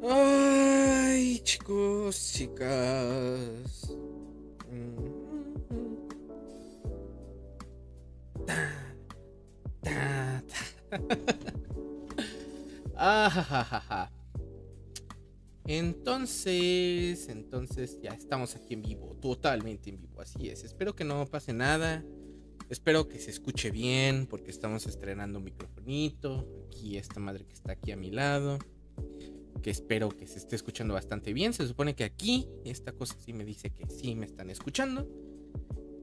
Ay, chicos, chicas. Ta, ta, ta. Ah, ja, ja, ja, ja. Entonces ya estamos aquí en vivo, totalmente en vivo, así es. Espero que no pase nada. Espero que se escuche bien porque estamos estrenando un microfonito. Aquí esta madre que está aquí a mi lado. Que espero que se esté escuchando bastante bien. Se supone que aquí esta cosa sí me dice que sí me están escuchando.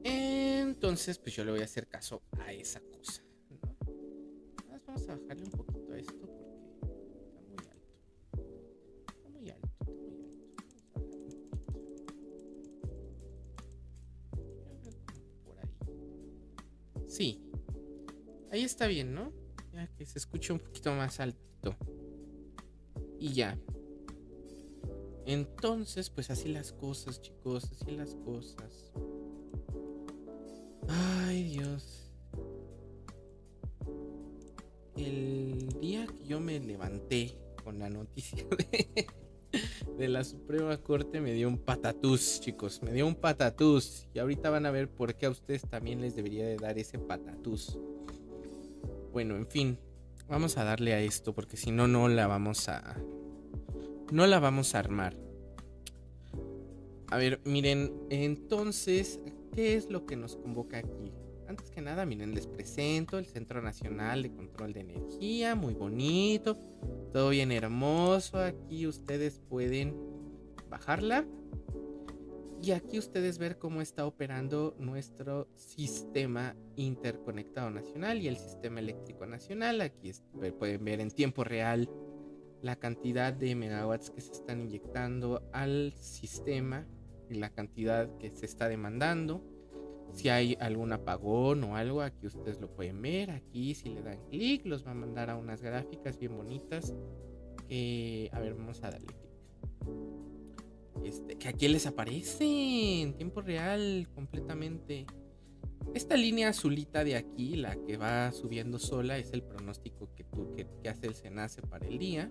Entonces pues yo le voy a hacer caso a esa cosa, ¿no? Vamos a bajarle un poquito a esto porque está muy alto. Está muy alto, está muy alto. Vamos a bajarle un poquito. Por ahí. Sí, ahí está bien, ¿no? Ya que se escuche un poquito más alto. Y ya. Entonces, pues así las cosas, chicos, así las cosas. Ay, Dios. El día que yo me levanté con la noticia de la Suprema Corte me dio un patatús, chicos, me dio un patatús. Y ahorita van a ver por qué a ustedes también les debería de dar ese patatús. Bueno, en fin, vamos a darle a esto porque si no, no la vamos a armar. A ver, miren, entonces, ¿qué es lo que nos convoca aquí? Antes que nada, miren, les presento el Centro Nacional de Control de Energía, muy bonito, todo bien hermoso. Aquí ustedes pueden bajarla y aquí ustedes ver cómo está operando nuestro sistema interconectado nacional y el sistema eléctrico nacional. Aquí pueden ver en tiempo real la cantidad de megawatts que se están inyectando al sistema y la cantidad que se está demandando. Si hay algún apagón o algo, aquí ustedes lo pueden ver. Aquí si le dan clic los va a mandar a unas gráficas bien bonitas. A ver, vamos a darle clic. Que aquí les aparece en tiempo real completamente. Esta línea azulita de aquí, la que va subiendo sola, es el pronóstico que hace el SENACE para el día.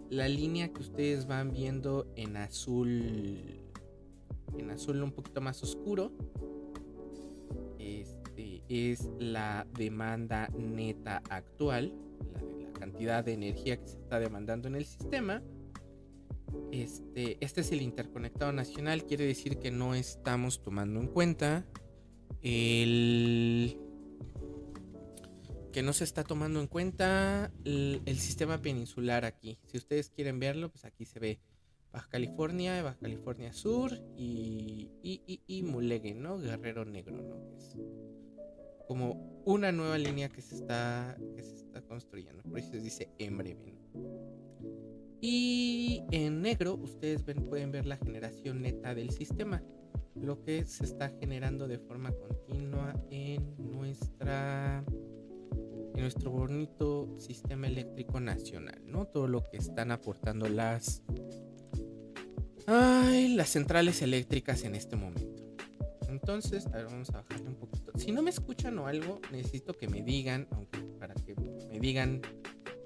La línea que ustedes van viendo en azul un poquito más oscuro, es la demanda neta actual, la cantidad de energía que se está demandando en el sistema. Este es el interconectado nacional, quiere decir que no estamos tomando en cuenta el que no se está tomando en cuenta el sistema peninsular aquí. Si ustedes quieren verlo, pues aquí se ve Baja California Sur y Mulegé, ¿no? Guerrero Negro, ¿no? Es como una nueva línea que se está construyendo. Por eso se dice en breve, ¿no? Y en negro ustedes pueden ver la generación neta del sistema, lo que se está generando de forma continua en nuestro bonito sistema eléctrico nacional, ¿no? Todo lo que están aportando las centrales eléctricas en este momento. Entonces, a ver, vamos a bajarle un poquito. Si no me escuchan o algo, necesito que me digan, aunque para que me digan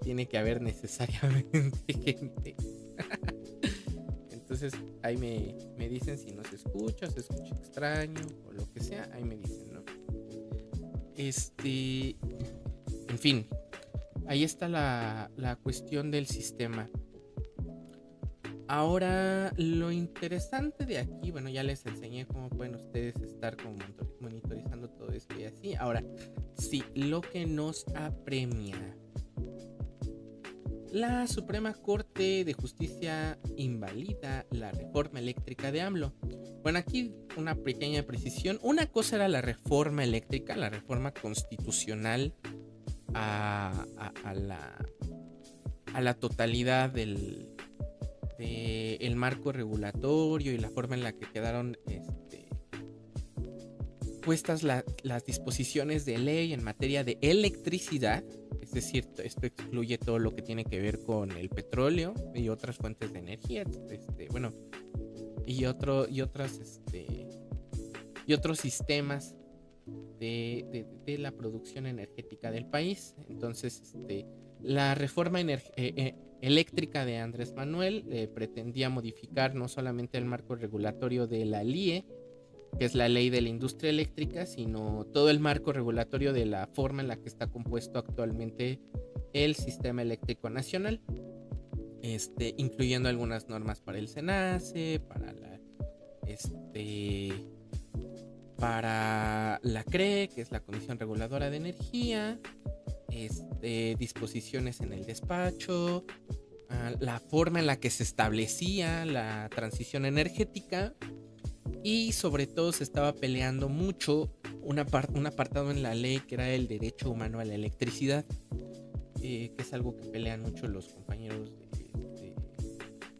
tiene que haber necesariamente gente. Entonces, ahí me dicen si no se escucha extraño o lo que sea, ahí me dicen, ¿no? En fin, ahí está la cuestión del sistema. Ahora, lo interesante de aquí, bueno, ya les enseñé cómo pueden ustedes estar como monitorizando todo esto y así. Ahora, sí, lo que nos apremia. La Suprema Corte de Justicia invalida la reforma eléctrica de AMLO. Bueno, aquí una pequeña precisión. Una cosa era la reforma eléctrica, la reforma constitucional a la totalidad del el marco regulatorio y la forma en la que quedaron puestas las disposiciones de ley en materia de electricidad. Es decir, esto excluye todo lo que tiene que ver con el petróleo y otras fuentes de energía, bueno, y otros sistemas de la producción energética del país. Entonces, la reforma eléctrica de Andrés Manuel pretendía modificar no solamente el marco regulatorio de la LIE, que es la ley de la industria eléctrica, sino todo el marco regulatorio de la forma en la que está compuesto actualmente el sistema eléctrico nacional, incluyendo algunas normas para el SENACE, para la CRE, que es la Comisión Reguladora de Energía, disposiciones en el despacho, la forma en la que se establecía la transición energética, y sobre todo se estaba peleando mucho un apartado en la ley que era el derecho humano a la electricidad, que es algo que pelean mucho los compañeros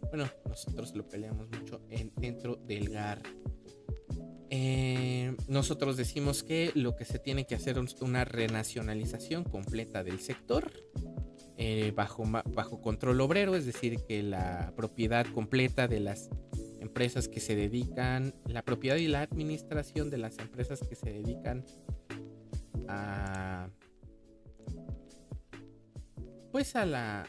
bueno, nosotros lo peleamos mucho dentro del GAR. Nosotros decimos que lo que se tiene que hacer es una renacionalización completa del sector, bajo control obrero, es decir, que la propiedad completa de las empresas que se dedican, la propiedad y la administración de las empresas que se dedican a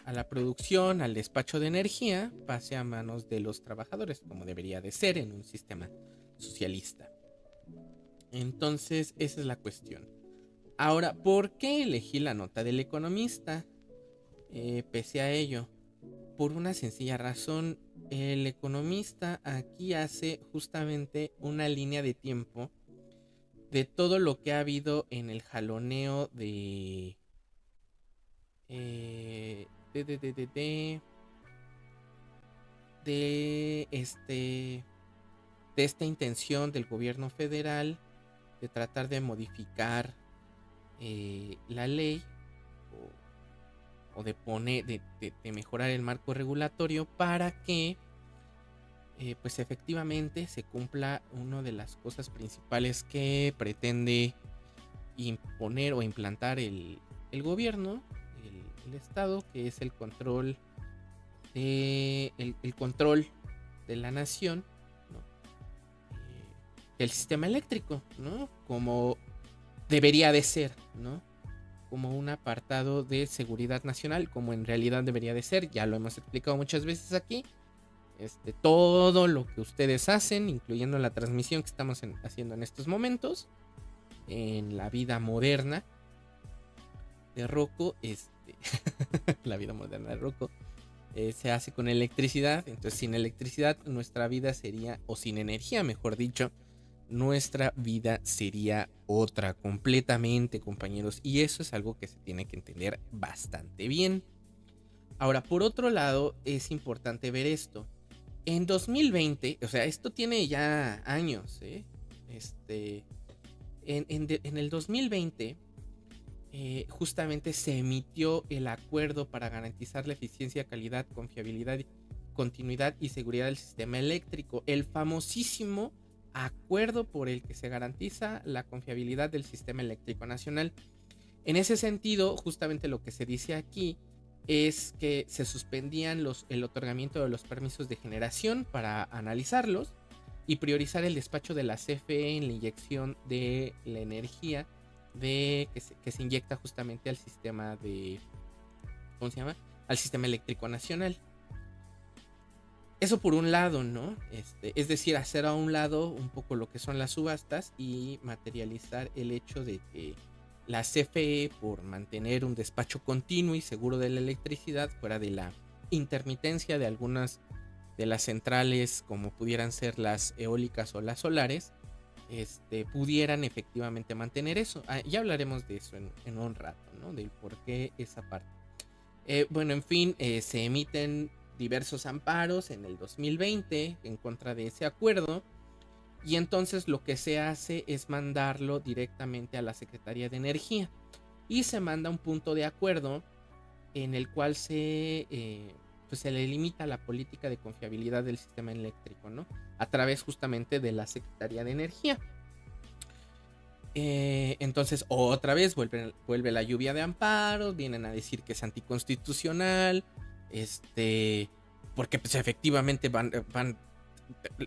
la producción, al despacho de energía, pase a manos de los trabajadores, como debería de ser en un sistema socialista. Entonces, esa es la cuestión. Ahora, ¿por qué elegí la nota del Economista? Pese a ello, por una sencilla razón. El Economista aquí hace justamente una línea de tiempo de todo lo que ha habido en el jaloneo de esta intención del gobierno federal de tratar de modificar la ley o de mejorar el marco regulatorio para que pues efectivamente se cumpla una de las cosas principales que pretende imponer o implantar el gobierno, el Estado, que es el control el control de la nación, ¿no? Del sistema eléctrico, ¿no? Como debería de ser, ¿no? Como un apartado de seguridad nacional, como en realidad debería de ser. Ya lo hemos explicado muchas veces aquí. Todo lo que ustedes hacen, incluyendo la transmisión que estamos haciendo en estos momentos, en la vida moderna de Rocco, la vida moderna de Rocco, se hace con electricidad. Entonces, sin electricidad, nuestra vida sería, o sin energía, mejor dicho, nuestra vida sería otra completamente, compañeros. Y eso es algo que se tiene que entender bastante bien. Ahora, por otro lado, es importante ver esto. En 2020, o sea, esto tiene ya años, en el 2020, justamente se emitió el acuerdo para garantizar la eficiencia, calidad, confiabilidad, continuidad y seguridad del sistema eléctrico. El famosísimo acuerdo por el que se garantiza la confiabilidad del sistema eléctrico nacional. En ese sentido, justamente lo que se dice aquí es que se suspendían el otorgamiento de los permisos de generación para analizarlos y priorizar el despacho de la CFE en la inyección de la energía que se inyecta justamente al sistema al sistema eléctrico nacional. Eso por un lado, ¿no? Es decir, hacer a un lado un poco lo que son las subastas y materializar el hecho de que la CFE, por mantener un despacho continuo y seguro de la electricidad, fuera de la intermitencia de algunas de las centrales, como pudieran ser las eólicas o las solares, pudieran efectivamente mantener eso. Ya hablaremos de eso en un rato, ¿no? Del por qué esa parte. Bueno, en fin, se emiten diversos amparos en el 2020 en contra de ese acuerdo. Y entonces lo que se hace es mandarlo directamente a la Secretaría de Energía. Y se manda un punto de acuerdo en el cual se le limita la política de confiabilidad del sistema eléctrico, ¿no? A través justamente de la Secretaría de Energía. Entonces otra vez vuelve la lluvia de amparos. Vienen a decir que es anticonstitucional. Porque pues efectivamente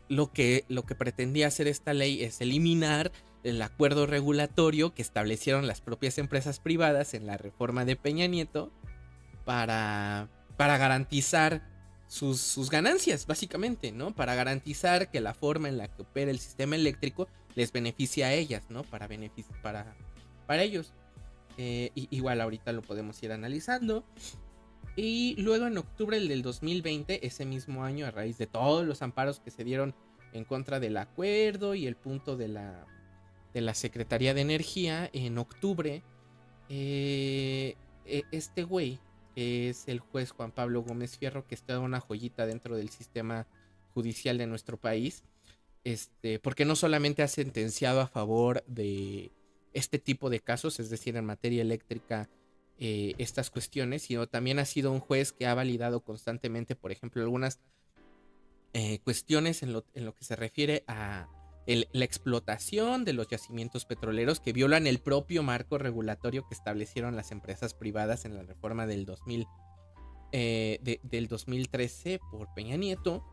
lo que pretendía hacer esta ley es eliminar el acuerdo regulatorio que establecieron las propias empresas privadas en la reforma de Peña Nieto para para garantizar sus ganancias, básicamente, ¿no? Para garantizar que la forma en la que opera el sistema eléctrico les beneficia a ellas, ¿no? Para ellos. Igual ahorita lo podemos ir analizando. Y luego en octubre del 2020, ese mismo año, a raíz de todos los amparos que se dieron en contra del acuerdo y el punto de la Secretaría de Energía, en octubre, este güey, que es el juez Juan Pablo Gómez Fierro, que está una joyita dentro del sistema judicial de nuestro país, porque no solamente ha sentenciado a favor de este tipo de casos, es decir, en materia eléctrica, estas cuestiones, sino también ha sido un juez que ha validado constantemente, por ejemplo, algunas cuestiones en lo que se refiere a la explotación de los yacimientos petroleros que violan el propio marco regulatorio que establecieron las empresas privadas en la reforma del 2013 por Peña Nieto.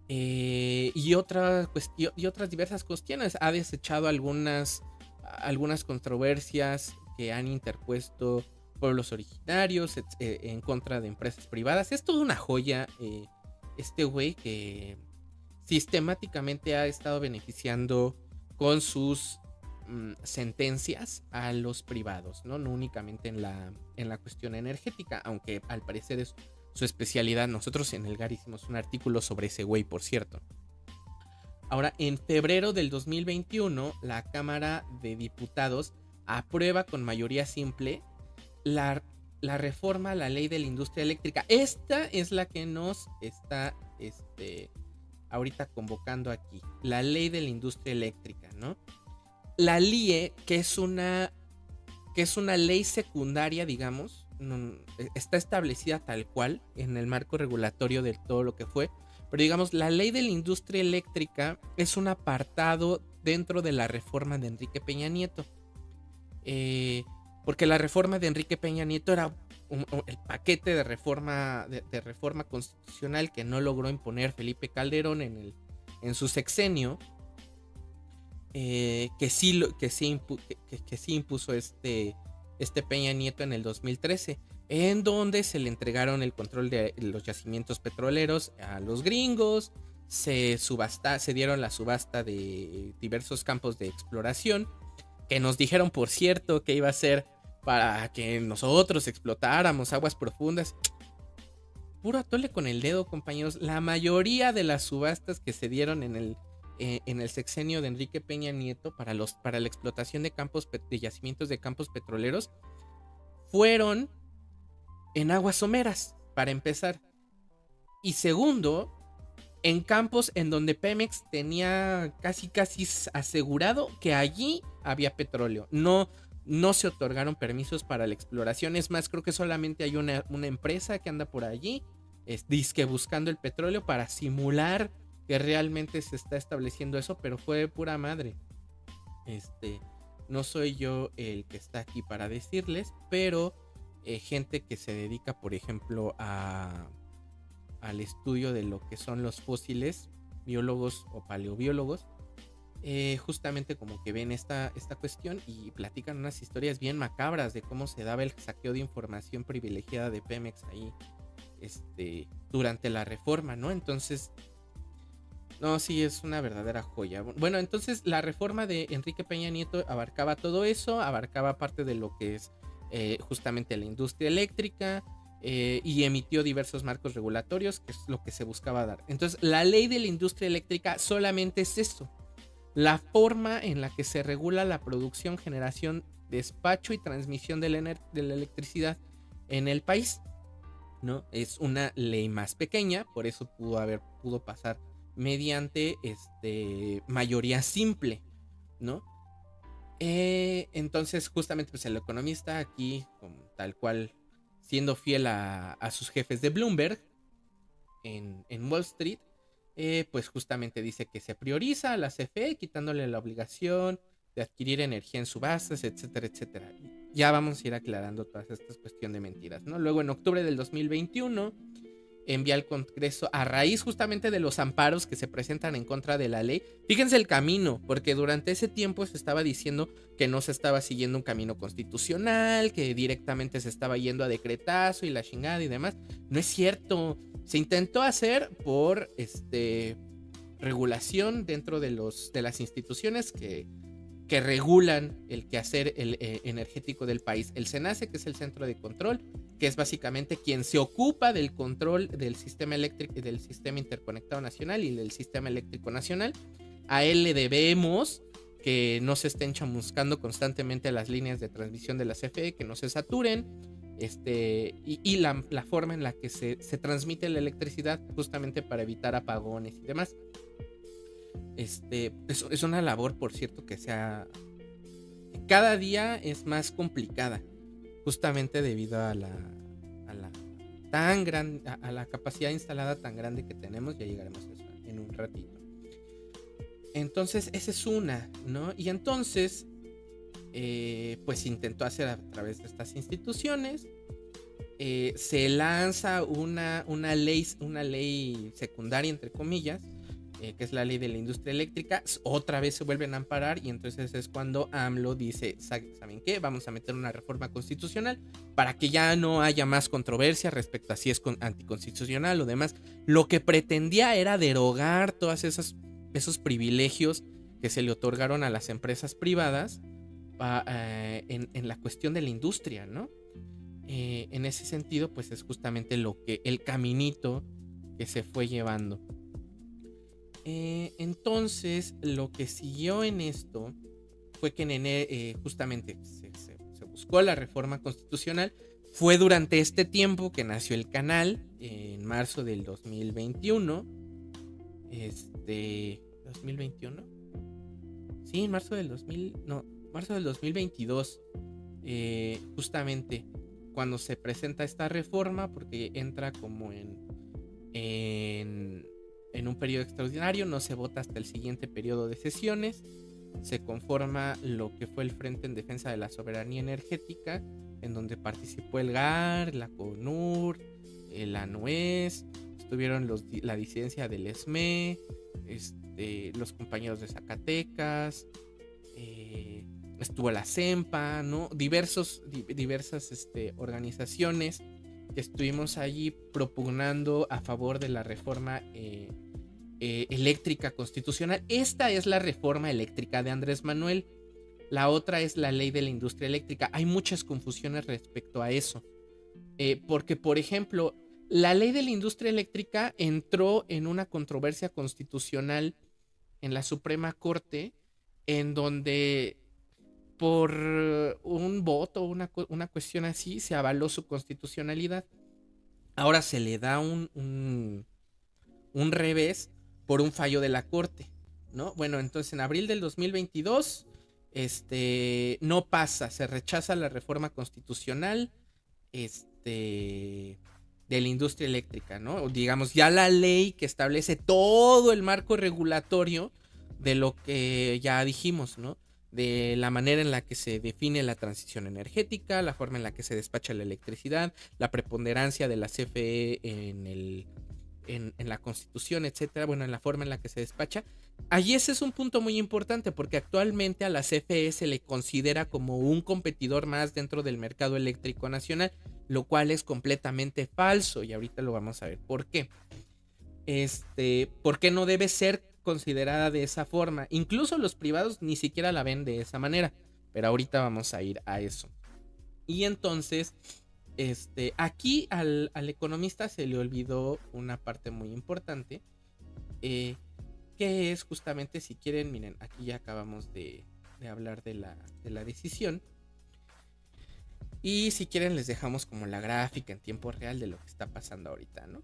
Y otras diversas cuestiones. Ha desechado algunas controversias que han interpuesto pueblos originarios en contra de empresas privadas. Es toda una joya este güey que sistemáticamente ha estado beneficiando con sus sentencias a los privados, ¿no? No únicamente en la cuestión energética, aunque al parecer es su especialidad. Nosotros en el GAR hicimos un artículo sobre ese güey, por cierto. Ahora, en febrero del 2021, la Cámara de Diputados aprueba con mayoría simple la reforma a la ley de la industria eléctrica. Esta es la que nos está ahorita convocando aquí. La ley de la industria eléctrica, ¿no? La LIE, que es una ley secundaria, digamos, está establecida tal cual en el marco regulatorio de todo lo que fue. Pero digamos, la ley de la industria eléctrica es un apartado dentro de la reforma de Enrique Peña Nieto. Porque la reforma de Enrique Peña Nieto era el paquete de reforma constitucional que no logró imponer Felipe Calderón en su sexenio. Que sí impuso este Peña Nieto en el 2013, en donde se le entregaron el control de los yacimientos petroleros a los gringos. Se dieron la subasta de diversos campos de exploración, que nos dijeron, por cierto, que iba a ser para que nosotros explotáramos aguas profundas. Puro atole con el dedo, compañeros. La mayoría de las subastas que se dieron en el sexenio de Enrique Peña Nieto para la explotación de yacimientos de campos petroleros fueron en aguas someras, para empezar. Y segundo, en campos en donde Pemex tenía casi asegurado que allí había petróleo. No se otorgaron permisos para la exploración. Es más, creo que solamente hay una empresa que anda por allí, dizque buscando el petróleo para simular que realmente se está estableciendo eso, pero fue de pura madre. No soy yo el que está aquí para decirles, pero gente que se dedica, por ejemplo, al estudio de lo que son los fósiles, biólogos o paleobiólogos, justamente como que ven esta cuestión y platican unas historias bien macabras de cómo se daba el saqueo de información privilegiada de Pemex ahí durante la reforma, ¿no? Entonces, no, sí, es una verdadera joya. Bueno, entonces la reforma de Enrique Peña Nieto abarcaba todo eso, abarcaba parte de lo que es justamente la industria eléctrica, y emitió diversos marcos regulatorios, que es lo que se buscaba dar. Entonces, la ley de la industria eléctrica solamente es eso: la forma en la que se regula la producción, generación, despacho y transmisión de la electricidad en el país, ¿no? Es una ley más pequeña, por eso pudo pasar mediante mayoría simple, ¿no? Entonces, justamente, pues el economista aquí, tal cual, siendo fiel a sus jefes de Bloomberg en Wall Street, pues justamente dice que se prioriza a la CFE, quitándole la obligación de adquirir energía en subastas, etcétera, etcétera. Ya vamos a ir aclarando todas estas cuestiones de mentiras, ¿no? Luego, en octubre del 2021, envía al Congreso a raíz justamente de los amparos que se presentan en contra de la ley. Fíjense el camino, porque durante ese tiempo se estaba diciendo que no se estaba siguiendo un camino constitucional, que directamente se estaba yendo a decretazo y la chingada y demás. No es cierto. Se intentó hacer por regulación dentro de las instituciones que regulan el quehacer energético del país. El SENACE, que es el centro de control, que es básicamente quien se ocupa del control del sistema eléctrico, del sistema interconectado nacional y del sistema eléctrico nacional. A él le debemos que no se estén chamuscando constantemente las líneas de transmisión de la CFE, que no se saturen, y la forma en la que se transmite la electricidad justamente para evitar apagones y demás. Es una labor, por cierto, que cada día es más complicada, justamente debido a la capacidad instalada tan grande que tenemos. Ya llegaremos a eso en un ratito. Entonces, esa es una, ¿no? Y entonces, pues intentó hacer a través de estas instituciones. Se lanza una ley secundaria, entre comillas, que es la ley de la industria eléctrica. Otra vez se vuelven a amparar y entonces es cuando AMLO dice, ¿saben qué? Vamos a meter una reforma constitucional para que ya no haya más controversia respecto a si es anticonstitucional o demás. Lo que pretendía era derogar todos esos privilegios que se le otorgaron a las empresas privadas en la cuestión de la industria, ¿no? En ese sentido, pues es justamente el caminito que se fue llevando. Entonces, lo que siguió en esto fue que en enero, justamente se buscó la reforma constitucional. Fue durante este tiempo que nació el canal, en marzo del 2021. ¿2021? Sí, en marzo del 2022. Justamente cuando se presenta esta reforma, porque entra como en un periodo extraordinario, no se vota hasta el siguiente periodo de sesiones. Se conforma lo que fue el Frente en Defensa de la Soberanía Energética, en donde participó el GAR, la CONUR, la NUES, estuvieron la disidencia del ESME, los compañeros de Zacatecas, estuvo la CEMPA, ¿no? Diversas organizaciones que estuvimos allí propugnando a favor de la reforma eléctrica constitucional. Esta es la reforma eléctrica de Andrés Manuel. La otra es la ley de la industria eléctrica. Hay muchas confusiones respecto a eso. Porque, por ejemplo, la ley de la industria eléctrica entró en una controversia constitucional en la Suprema Corte, en donde por un voto, una cuestión así, se avaló su constitucionalidad. Ahora se le da un revés por un fallo de la Corte, ¿no? Bueno, entonces en abril del 2022 no pasa, se rechaza la reforma constitucional de la industria eléctrica, ¿no? O digamos, ya la ley que establece todo el marco regulatorio de lo que ya dijimos, ¿no? De la manera en la que se define la transición energética, la forma en la que se despacha la electricidad, la preponderancia de la CFE en la Constitución, etcétera. Bueno, en la forma en la que se despacha. Allí ese es un punto muy importante, porque actualmente a la CFE se le considera como un competidor más dentro del mercado eléctrico nacional, lo cual es completamente falso, y ahorita lo vamos a ver por qué. ¿Por qué no debe ser considerada de esa forma? Incluso los privados ni siquiera la ven de esa manera, pero ahorita vamos a ir a eso. Y entonces, aquí al economista se le olvidó una parte muy importante, que es justamente, si quieren, miren, aquí ya acabamos de hablar de la decisión. Y si quieren les dejamos como la gráfica en tiempo real de lo que está pasando ahorita, ¿no?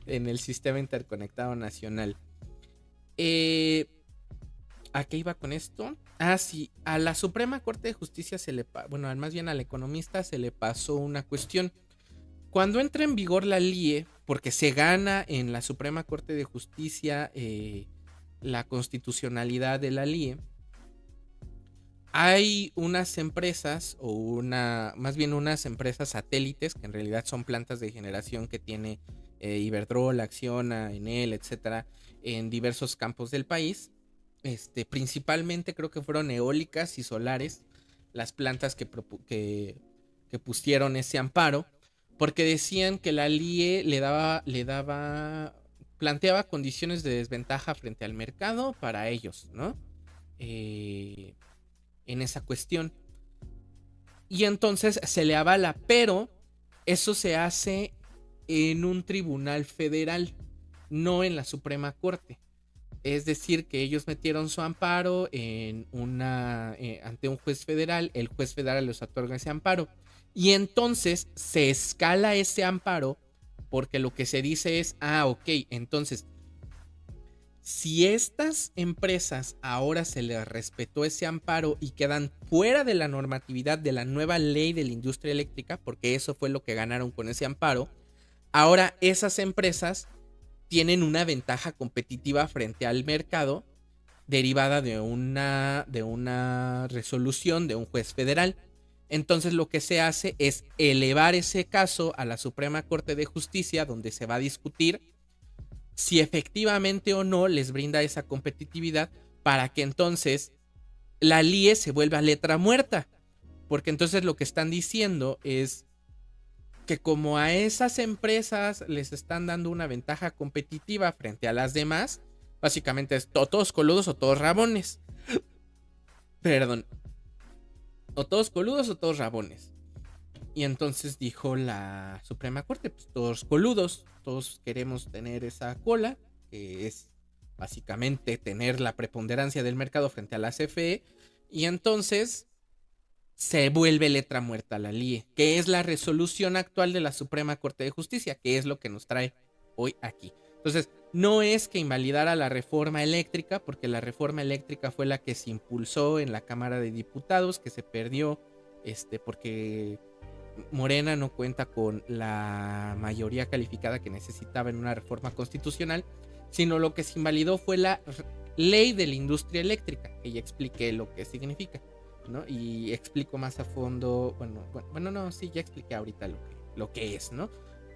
En el sistema interconectado nacional. ¿A qué iba con esto? Ah, sí, a la Suprema Corte de Justicia más bien al economista se le pasó una cuestión. Cuando entra en vigor la LIE, porque se gana en la Suprema Corte de Justicia la constitucionalidad de la LIE, Hay unas empresas más bien unas empresas satélites que en realidad son plantas de generación que tiene Iberdrola, Acciona, Enel, etcétera, en diversos campos del país. Principalmente creo que fueron eólicas y solares las plantas que pusieron ese amparo, porque decían que la LIE planteaba condiciones de desventaja frente al mercado para ellos, ¿no? Eh, en esa cuestión. Y entonces se le avala, pero eso se hace en un tribunal federal, no en la Suprema Corte. Es decir, que ellos metieron su amparo ante un juez federal, el juez federal les otorga ese amparo y entonces se escala ese amparo porque lo que se dice es, ok, entonces si estas empresas ahora se les respetó ese amparo y quedan fuera de la normatividad de la nueva ley de la industria eléctrica, porque eso fue lo que ganaron con ese amparo, ahora esas empresas tienen una ventaja competitiva frente al mercado derivada de una resolución de un juez federal. Entonces lo que se hace es elevar ese caso a la Suprema Corte de Justicia, donde se va a discutir si efectivamente o no les brinda esa competitividad para que entonces la LIE se vuelva letra muerta. Porque entonces lo que están diciendo es que como a esas empresas les están dando una ventaja competitiva frente a las demás, básicamente es todos coludos o todos rabones. Perdón. O todos coludos o todos rabones. Y entonces dijo la Suprema Corte, pues todos coludos, todos queremos tener esa cola, que es básicamente tener la preponderancia del mercado frente a la CFE, y entonces se vuelve letra muerta la LIE, que es la resolución actual de la Suprema Corte de Justicia, que es lo que nos trae hoy aquí. Entonces, no es que invalidara la reforma eléctrica, porque la reforma eléctrica fue la que se impulsó en la Cámara de Diputados, que se perdió, porque Morena no cuenta con la mayoría calificada que necesitaba en una reforma constitucional, sino lo que se invalidó fue la ley de la industria eléctrica, que ya expliqué lo que significa, ¿no? Y explico más a fondo, ya expliqué ahorita lo que es, ¿no?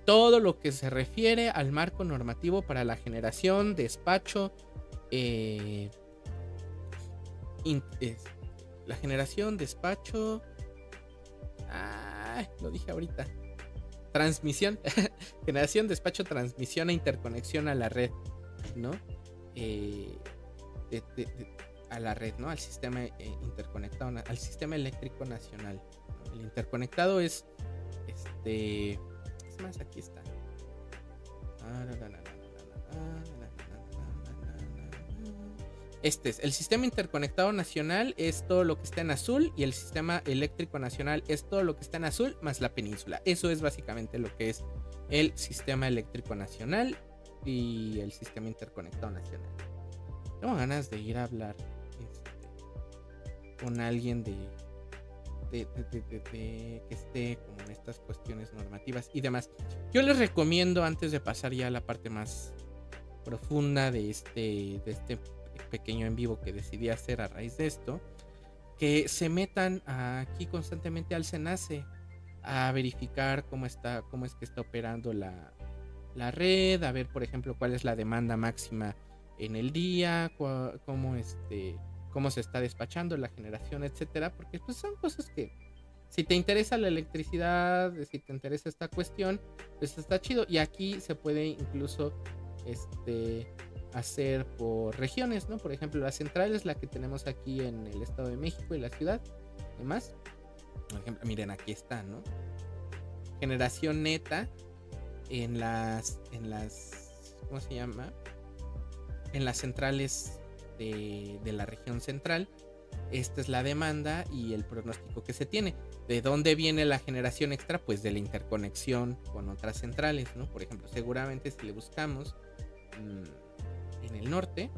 Todo lo que se refiere al marco normativo para la generación, despacho, la generación, despacho, lo dije ahorita, transmisión, generación, despacho, transmisión e interconexión a la red, ¿no? A la red, ¿no? Al sistema interconectado, al sistema eléctrico nacional, ¿no? El interconectado es más, aquí está. Este es el sistema interconectado nacional, es todo lo que está en azul, y el sistema eléctrico nacional es todo lo que está en azul más la península. Eso es básicamente lo que es el sistema eléctrico nacional y el sistema interconectado nacional. Tengo ganas de ir a hablar con alguien que esté como en estas cuestiones normativas y demás. Yo les recomiendo, antes de pasar ya a la parte más profunda de este pequeño en vivo que decidí hacer a raíz de esto, que se metan aquí constantemente al SENACE a verificar cómo es que está operando la red, a ver por ejemplo cuál es la demanda máxima en el día, cómo se está despachando la generación, etcétera, porque pues son cosas que si te interesa la electricidad, si te interesa esta cuestión, pues está chido. Y aquí se puede incluso hacer por regiones, ¿no? Por ejemplo, la central es la que tenemos aquí en el Estado de México y la ciudad, demás. Por ejemplo, miren, aquí está, ¿no? Generación neta en las ¿cómo se llama? En las centrales de la región central. Esta es la demanda y el pronóstico que se tiene. ¿De dónde viene la generación extra? Pues de la interconexión con otras centrales, ¿no? Por ejemplo, seguramente si le buscamos en el norte,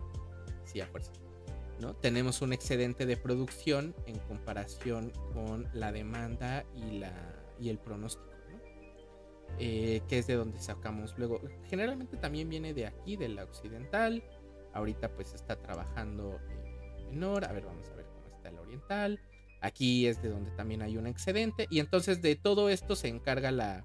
sí, a fuerza, ¿no? Tenemos un excedente de producción en comparación con la demanda y el pronóstico, ¿no? Que es de donde sacamos luego. Generalmente también viene de aquí, de la occidental. Ahorita pues está trabajando menor. A ver, vamos a ver cómo está está el oriental, aquí es de donde también hay un excedente, y entonces de todo esto se encarga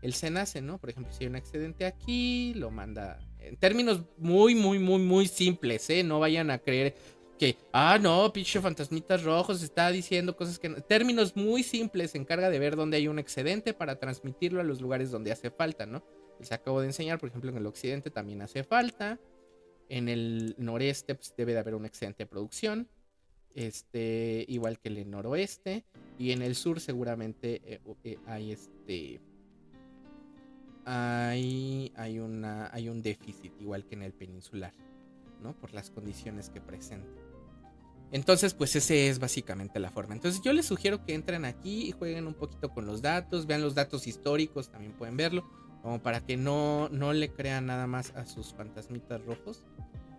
el SENACE, ¿no? Por ejemplo, si hay un excedente aquí, lo manda en términos muy, muy, muy, muy simples, ¿eh? No vayan a creer que, no, pinche fantasmitas rojos, está diciendo cosas que no. Términos muy simples, se encarga de ver dónde hay un excedente para transmitirlo a los lugares donde hace falta, ¿no? Les acabo de enseñar, por ejemplo, en el occidente también hace falta, en el noreste pues, debe de haber un excedente de producción, igual que en el noroeste, y en el sur seguramente hay hay un déficit, igual que en el peninsular, ¿no? Por las condiciones que presenta. Entonces, pues ese es básicamente la forma. Entonces yo les sugiero que entren aquí y jueguen un poquito con los datos, vean los datos históricos, también pueden verlo, como para que no le crean nada más a sus fantasmitas rojos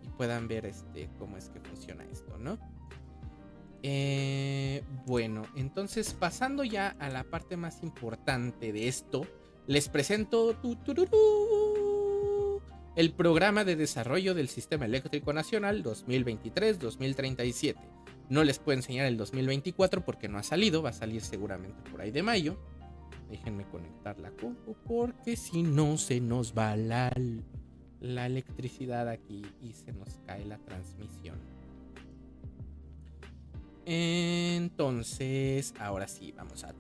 y puedan ver cómo es que funciona esto, ¿no? Bueno, entonces pasando ya a la parte más importante de esto, les presento el Programa de Desarrollo del Sistema Eléctrico Nacional 2023-2037. No les puedo enseñar el 2024 porque no ha salido, va a salir seguramente por ahí de mayo. Déjenme conectar la compu porque si no se nos va la electricidad aquí y se nos cae la transmisión. Entonces, ahora sí, vamos a...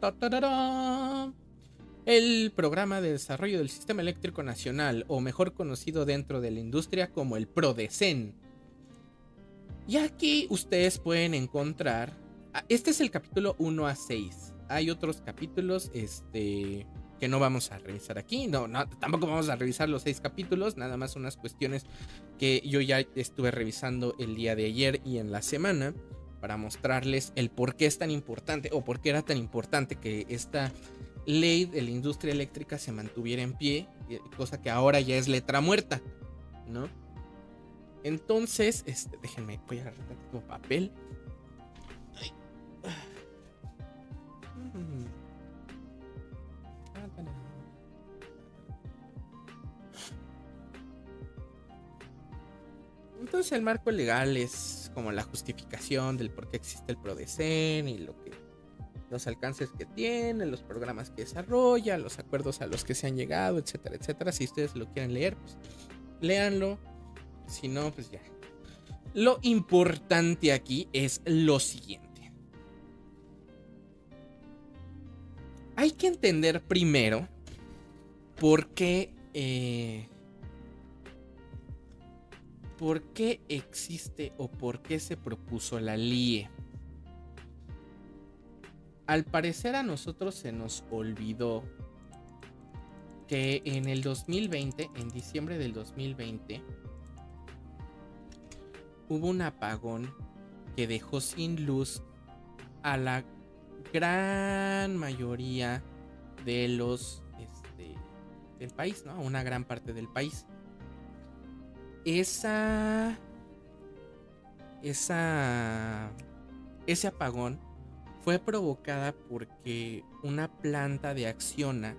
El Programa de Desarrollo del Sistema Eléctrico Nacional, o mejor conocido dentro de la industria como el PRODECEN. Y aquí ustedes pueden encontrar... Este es el capítulo 1 a 6. Hay otros capítulos que no vamos a revisar aquí. No, tampoco vamos a revisar los 6 capítulos. Nada más unas cuestiones que yo ya estuve revisando el día de ayer y en la semana, para mostrarles el por qué es tan importante, o por qué era tan importante que esta ley de la industria eléctrica se mantuviera en pie, cosa que ahora ya es letra muerta, ¿no? Entonces, déjenme, voy a agarrar como papel. Entonces el marco legal es como la justificación del por qué existe el PRODECEN y los alcances que tiene, los programas que desarrolla, los acuerdos a los que se han llegado, etcétera, etcétera. Si ustedes lo quieren leer, pues léanlo. Si no, pues ya. Lo importante aquí es lo siguiente. Hay que entender primero por qué existe o por qué se propuso la LIE. Al parecer a nosotros se nos olvidó que en el 2020, en diciembre del 2020, hubo un apagón que dejó sin luz a la gran mayoría de los del país, ¿no? Una gran parte del país. Ese apagón fue provocada porque una planta de Acciona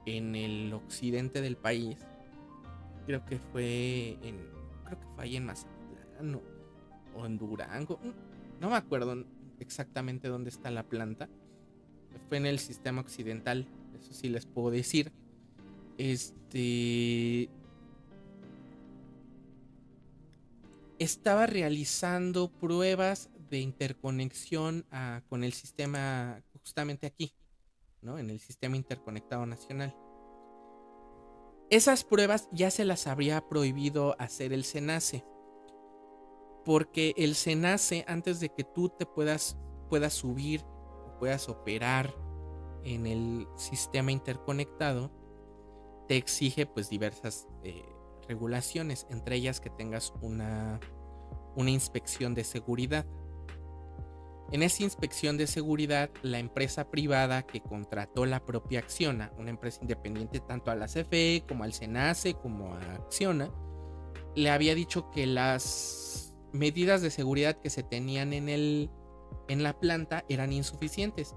en el occidente del país, creo que fue ahí en Mazatlán o en Durango, no me acuerdo exactamente dónde está la planta, fue en el sistema occidental, eso sí les puedo decir. Estaba realizando pruebas de interconexión con el sistema justamente aquí, ¿no? En el sistema interconectado nacional. Esas pruebas ya se las habría prohibido hacer el SENACE, porque el SENACE, antes de que tú te puedas subir o puedas operar en el sistema interconectado, te exige pues diversas regulaciones, entre ellas que tengas una inspección de seguridad. En esa inspección de seguridad, la empresa privada que contrató la propia Acciona, una empresa independiente tanto a la CFE como al SENACE como a Acciona, le había dicho que las medidas de seguridad que se tenían en la planta eran insuficientes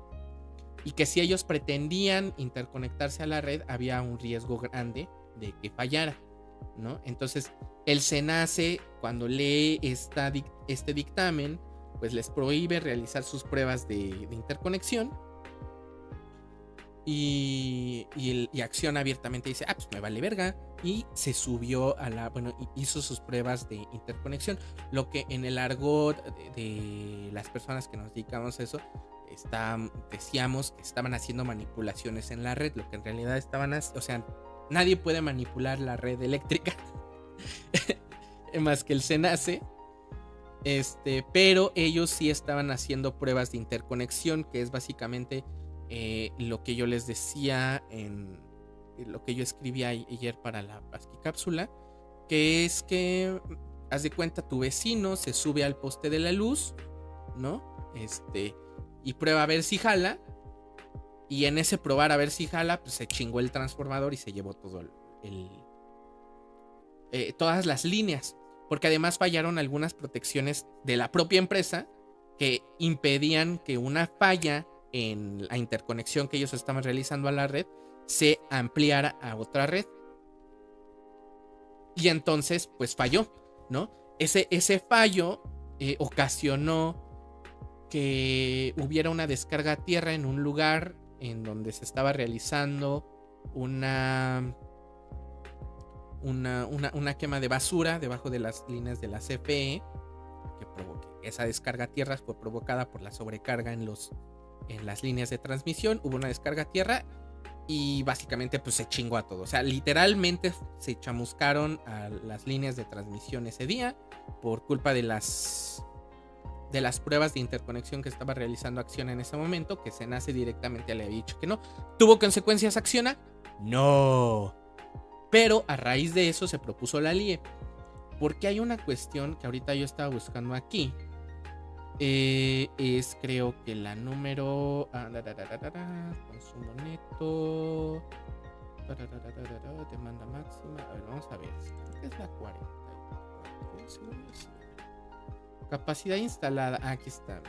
y que si ellos pretendían interconectarse a la red había un riesgo grande de que fallara, ¿no? Entonces el SENACE, cuando lee este dictamen, pues les prohíbe realizar sus pruebas de interconexión. Y Acción abiertamente dice, pues me vale verga. Y se subió hizo sus pruebas de interconexión. Lo que en el argot de las personas que nos dedicamos a eso, decíamos que estaban haciendo manipulaciones en la red. Lo que en realidad o sea, nadie puede manipular la red eléctrica más que el SENACE. Pero ellos sí estaban haciendo pruebas de interconexión, que es básicamente lo que yo les decía en lo que yo escribí ayer para la Pasqui Cápsula, que es que haz de cuenta, tu vecino se sube al poste de la luz, ¿no? Y prueba a ver si jala, y en ese probar a ver si jala, pues se chingó el transformador y se llevó todo todas las líneas, porque además fallaron algunas protecciones de la propia empresa que impedían que una falla en la interconexión que ellos estaban realizando a la red se ampliara a otra red. Y entonces pues falló, ¿no? Ese fallo ocasionó que hubiera una descarga a tierra en un lugar en donde se estaba realizando una quema de basura debajo de las líneas de la CFE, que provoque esa descarga a tierra. Fue provocada por la sobrecarga en las líneas de transmisión. Hubo una descarga a tierra y básicamente pues se chingó a todo. O sea, literalmente se chamuscaron a las líneas de transmisión ese día por culpa de las pruebas de interconexión que estaba realizando Acciona en ese momento, que SENACE directamente le había dicho que no. ¿Tuvo consecuencias Acciona? No. Pero a raíz de eso se propuso la LIE. Porque hay una cuestión que ahorita yo estaba buscando aquí. Es creo que la número consumo neto, demanda máxima. A ver, vamos a ver. ¿Qué es la 44? Capacidad instalada. Aquí está.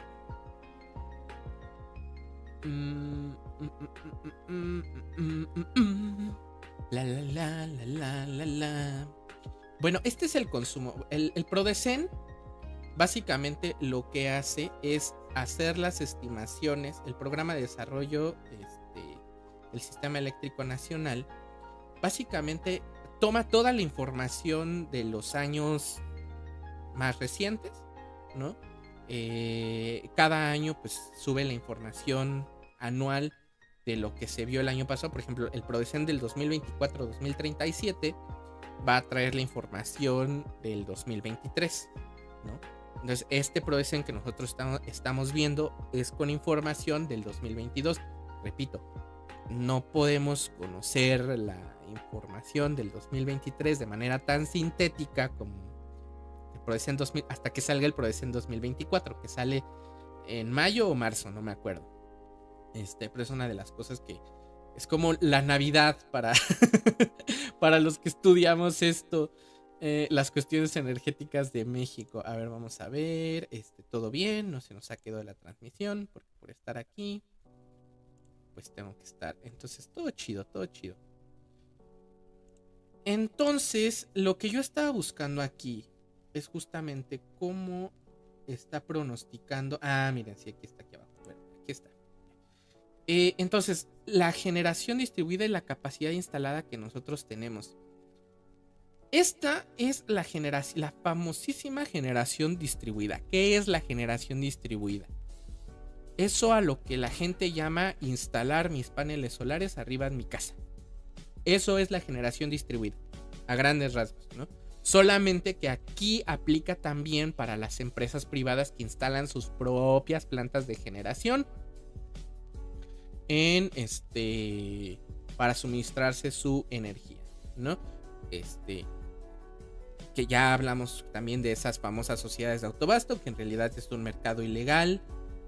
La. Bueno, este es el consumo. El Prodecen básicamente lo que hace es hacer las estimaciones. El programa de desarrollo del Sistema Eléctrico Nacional básicamente toma toda la información de los años más recientes, ¿no? Cada año pues sube la información anual de lo que se vio el año pasado. Por ejemplo, el Prodecen del 2024-2037 va a traer la información del 2023, ¿no? Entonces, este Prodecen que nosotros estamos viendo es con información del 2022. Repito, no podemos conocer la información del 2023 de manera tan sintética como el Prodecen 2000, hasta que salga el Prodecen 2024, que sale en mayo o marzo, no me acuerdo. Pero es una de las cosas que es como la Navidad para, para los que estudiamos esto, las cuestiones energéticas de México. A ver, vamos a ver. Todo bien, no se nos ha quedado la transmisión, porque por estar aquí, pues tengo que estar. Entonces, todo chido, todo chido. Entonces, lo que yo estaba buscando aquí es justamente cómo está pronosticando. Miren, sí, aquí está, aquí abajo. Bueno, aquí está. Entonces, la generación distribuida y la capacidad instalada que nosotros tenemos. Esta es la famosísima generación distribuida. ¿Qué es la generación distribuida? Eso a lo que la gente llama instalar mis paneles solares arriba en mi casa. Eso es la generación distribuida, a grandes rasgos, ¿no? Solamente que aquí aplica también para las empresas privadas que instalan sus propias plantas de generación para suministrarse su energía, ¿no? Que ya hablamos también de esas famosas sociedades de autobasto, que en realidad es un mercado ilegal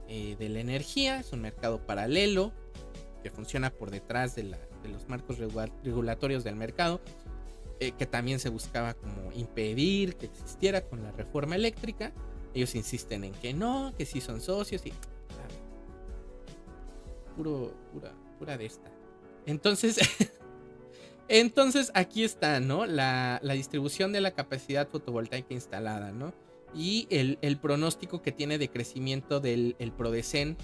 de la energía, es un mercado paralelo que funciona por detrás de los marcos regulatorios del mercado, que también se buscaba como impedir que existiera con la reforma eléctrica. Ellos insisten en que no, que sí son socios y pura de esta. Entonces aquí está, ¿no? La distribución de la capacidad fotovoltaica instalada, ¿no? y el pronóstico que tiene de crecimiento del Prodecen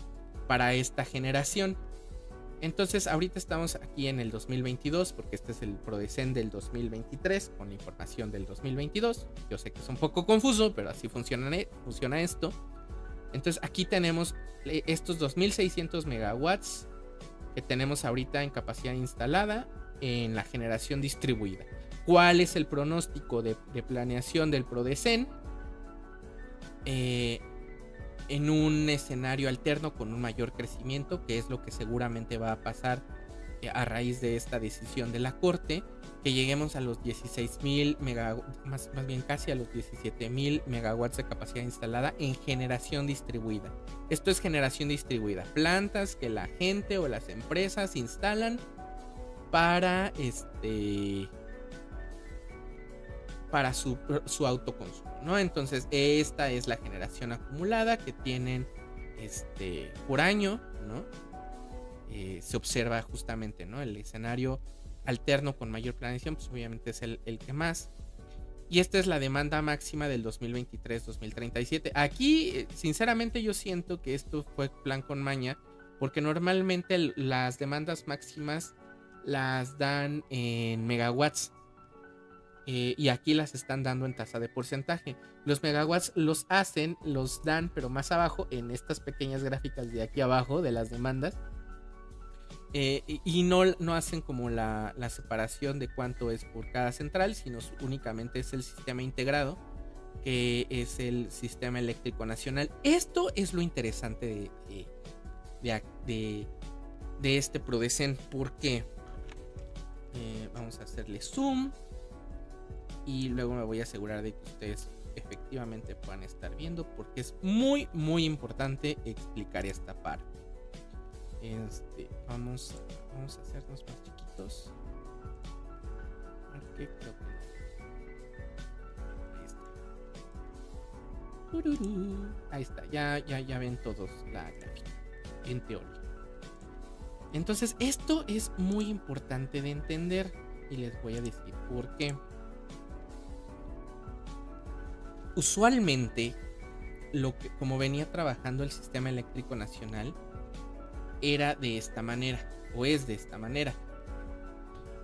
para esta generación. Entonces ahorita estamos aquí en el 2022 porque este es el Prodecen del 2023 con la información del 2022. Yo sé que es un poco confuso, pero así funciona esto. Entonces aquí tenemos estos 2600 megawatts que tenemos ahorita en capacidad instalada en la generación distribuida. ¿Cuál es el pronóstico de planeación del Prodecen? En un escenario alterno con un mayor crecimiento, que es lo que seguramente va a pasar a raíz de esta decisión de la Corte, que lleguemos a los 16,000 megawatts, más bien casi a los 17,000 megawatts de capacidad instalada en generación distribuida. Esto es generación distribuida, plantas que la gente o las empresas instalan para su autoconsumo, ¿no? Entonces esta es la generación acumulada que tienen por año, ¿no? Se observa justamente, ¿no? El escenario alterno con mayor planeación, pues obviamente es el que más. Y esta es la demanda máxima del 2023-2037. Aquí, sinceramente, yo siento que esto fue plan con maña, porque normalmente las demandas máximas las dan en megawatts. Y aquí las están dando en tasa de porcentaje. Los megawatts los dan, pero más abajo, en estas pequeñas gráficas de aquí abajo de las demandas. Y no hacen como la separación de cuánto es por cada central, sino únicamente es el sistema integrado, que es el sistema eléctrico nacional. Esto es lo interesante de este Prodecen, porque vamos a hacerle zoom y luego me voy a asegurar de que ustedes efectivamente puedan estar viendo, porque es muy muy importante explicar esta parte. Vamos a hacernos más chiquitos, porque creo que ahí está, ya ven todos la gráfica en teoría. Entonces esto es muy importante de entender y les voy a decir por qué. Usualmente, como venía trabajando el sistema eléctrico nacional, era de esta manera, o es de esta manera.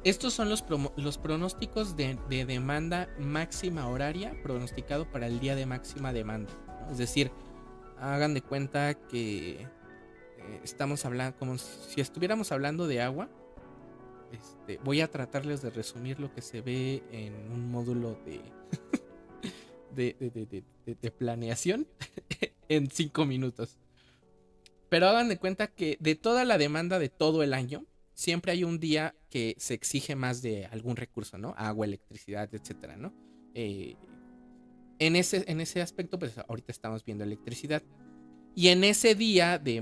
Estos son los pronósticos de demanda máxima horaria pronosticado para el día de máxima demanda, ¿no? Es decir, hagan de cuenta que estamos hablando como si estuviéramos hablando de agua. Voy a tratarles de resumir lo que se ve en un módulo de planeación en 5 minutos. Pero hagan de cuenta que de toda la demanda de todo el año, siempre hay un día que se exige más de algún recurso, ¿no? Agua, electricidad, etcétera, ¿no? En ese aspecto, pues ahorita estamos viendo electricidad. Y en ese día de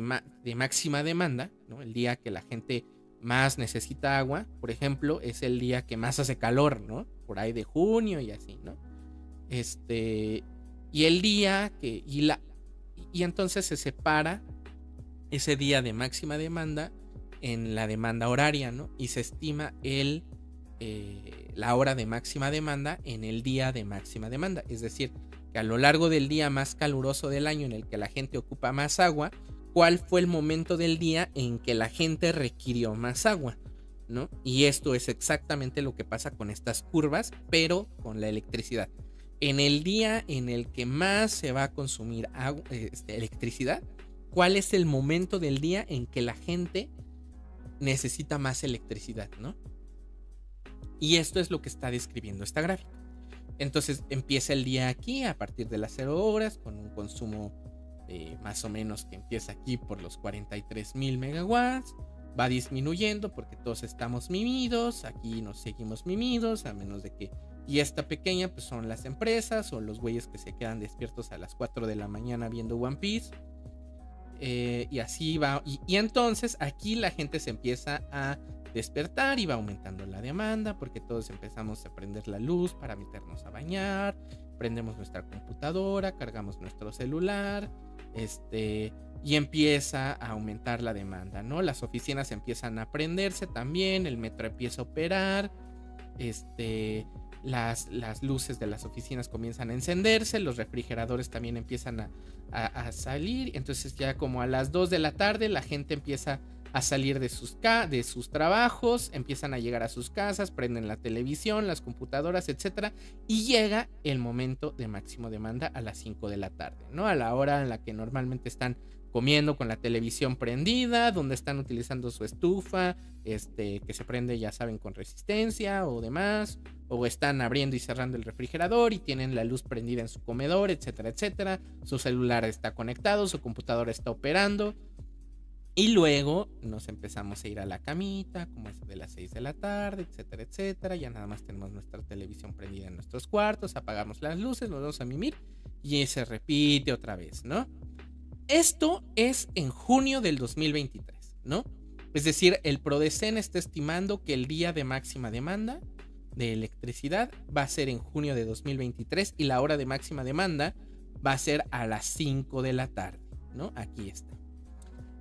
máxima demanda, ¿no? El día que la gente más necesita agua, por ejemplo, es el día que más hace calor, ¿no? Por ahí de junio y así, ¿no? Y el día que y entonces se separa ese día de máxima demanda en la demanda horaria, ¿no? Y se estima la hora de máxima demanda en el día de máxima demanda. Es decir, que a lo largo del día más caluroso del año, en el que la gente ocupa más agua, ¿cuál fue el momento del día en que la gente requirió más agua, ¿no? Y esto es exactamente lo que pasa con estas curvas, pero con la electricidad. En el día en el que más se va a consumir electricidad, ¿cuál es el momento del día en que la gente necesita más electricidad, ¿no? Y esto es lo que está describiendo esta gráfica. Entonces empieza el día aquí a partir de las 0 horas con un consumo más o menos que empieza aquí por los 43,000 megawatts. Va disminuyendo porque todos estamos mimidos. Aquí nos seguimos mimidos, a menos de que... Y esta pequeña pues son las empresas o los güeyes que se quedan despiertos a las 4 de la mañana viendo One Piece. Y así va. Y entonces aquí la gente se empieza a despertar y va aumentando la demanda porque todos empezamos a prender la luz para meternos a bañar, prendemos nuestra computadora, cargamos nuestro celular, y empieza a aumentar la demanda, ¿no? Las oficinas empiezan a prenderse también, el metro empieza a operar, las luces de las oficinas comienzan a encenderse, los refrigeradores también empiezan a salir. Entonces ya como a las 2 de la tarde la gente empieza a salir de sus trabajos, empiezan a llegar a sus casas, prenden la televisión, las computadoras, etcétera, y llega el momento de máximo demanda a las 5 de la tarde, ¿no? A la hora en la que normalmente están comiendo con la televisión prendida, donde están utilizando su estufa, que se prende, ya saben, con resistencia o demás, o están abriendo y cerrando el refrigerador y tienen la luz prendida en su comedor, etcétera, etcétera. Su celular está conectado, su computadora está operando. Y luego nos empezamos a ir a la camita, como es de las 6 de la tarde, etcétera, etcétera. Ya nada más tenemos nuestra televisión prendida en nuestros cuartos, apagamos las luces, nos vamos a mimir y se repite otra vez, ¿no? Esto es en junio del 2023, ¿no? Es decir, el Prodecen está estimando que el día de máxima demanda de electricidad va a ser en junio de 2023 y la hora de máxima demanda va a ser a las 5 de la tarde, ¿no? Aquí está.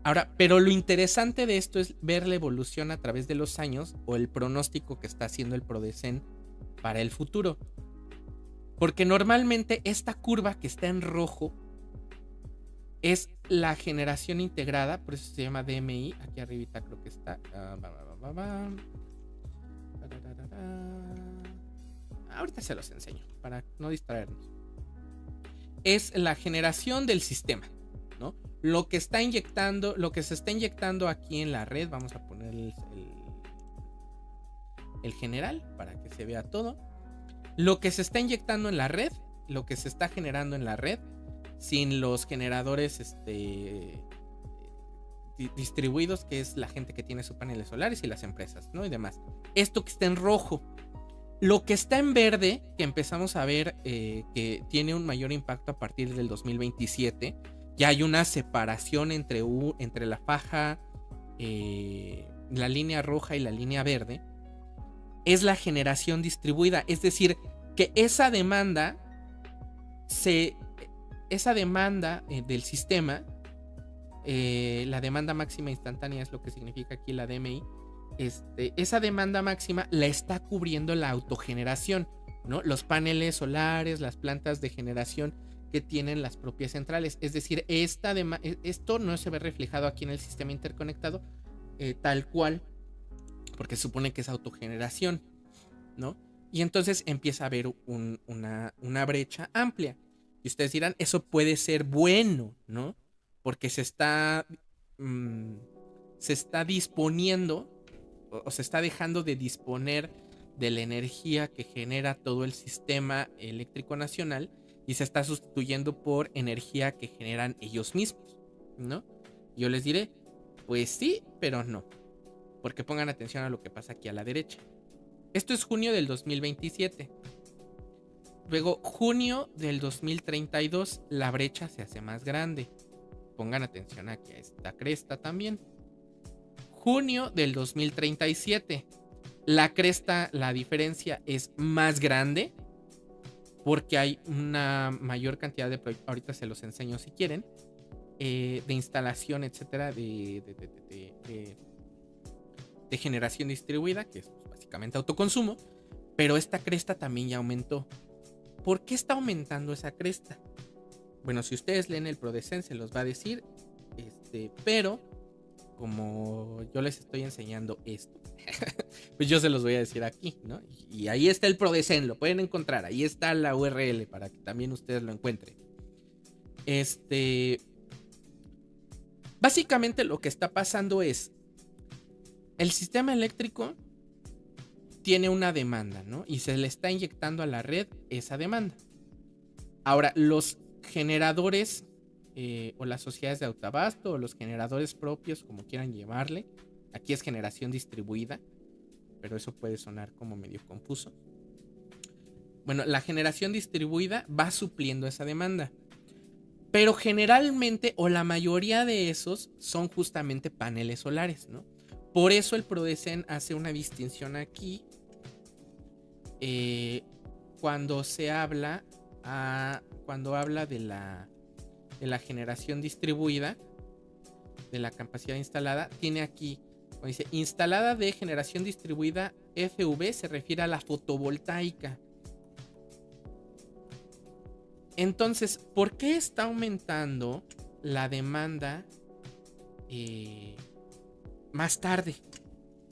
Ahora, pero lo interesante de esto es ver la evolución a través de los años o el pronóstico que está haciendo el Prodecen para el futuro. Porque normalmente esta curva que está en rojo es la generación integrada, por eso se llama DMI. Aquí arribita creo que está. Ahorita se los enseño para no distraernos. Es la generación del sistema, ¿no? Lo que se está inyectando aquí en la red, vamos a poner el general para que se vea todo. Lo que se está inyectando en la red, lo que se está generando en la red, sin los generadores distribuidos, que es la gente que tiene sus paneles solares y las empresas, ¿no? Y demás. Esto que está en rojo. Lo que está en verde, que empezamos a ver que tiene un mayor impacto a partir del 2027. Ya hay una separación entre la faja, la línea roja y la línea verde. Es la generación distribuida. Es decir, que esa demanda del sistema, la demanda máxima instantánea es lo que significa aquí la DMI. Esa demanda máxima la está cubriendo la autogeneración, ¿no? Los paneles solares, las plantas de generación que tienen las propias centrales. Es decir, esto no se ve reflejado aquí en el sistema interconectado tal cual, porque se supone que es autogeneración, ¿no? Y entonces empieza a haber una brecha amplia. Y ustedes dirán, eso puede ser bueno, ¿no? Porque se está disponiendo o se está dejando de disponer de la energía que genera todo el sistema eléctrico nacional y se está sustituyendo por energía que generan ellos mismos, ¿no? Yo les diré, pues sí, pero no. Porque pongan atención a lo que pasa aquí a la derecha. Esto es junio del 2027. Luego, junio del 2032, la brecha se hace más grande. Pongan atención aquí a esta cresta también. Junio del 2037. La cresta, la diferencia es más grande porque hay una mayor cantidad de proyectos, ahorita se los enseño si quieren, de instalación, etcétera, de generación distribuida, que es básicamente autoconsumo, pero esta cresta también ya aumentó. ¿Por qué está aumentando esa cresta? Bueno, si ustedes leen el Prodecen se los va a decir, pero como yo les estoy enseñando esto, pues yo se los voy a decir aquí, ¿no? Y ahí está el Prodecen, lo pueden encontrar, ahí está la URL para que también ustedes lo encuentren. Básicamente lo que está pasando es, el sistema eléctrico tiene una demanda, ¿no? Y se le está inyectando a la red esa demanda. Ahora, los generadores o las sociedades de autoabasto o los generadores propios, como quieran llamarle, aquí es generación distribuida, pero eso puede sonar como medio confuso. Bueno, la generación distribuida va supliendo esa demanda, pero generalmente o la mayoría de esos son justamente paneles solares, ¿no? Por eso el Prodecen hace una distinción aquí cuando habla de la generación distribuida, de la capacidad instalada, tiene aquí, dice, instalada de generación distribuida FV, se refiere a la fotovoltaica, Entonces, ¿por qué está aumentando la demanda más tarde?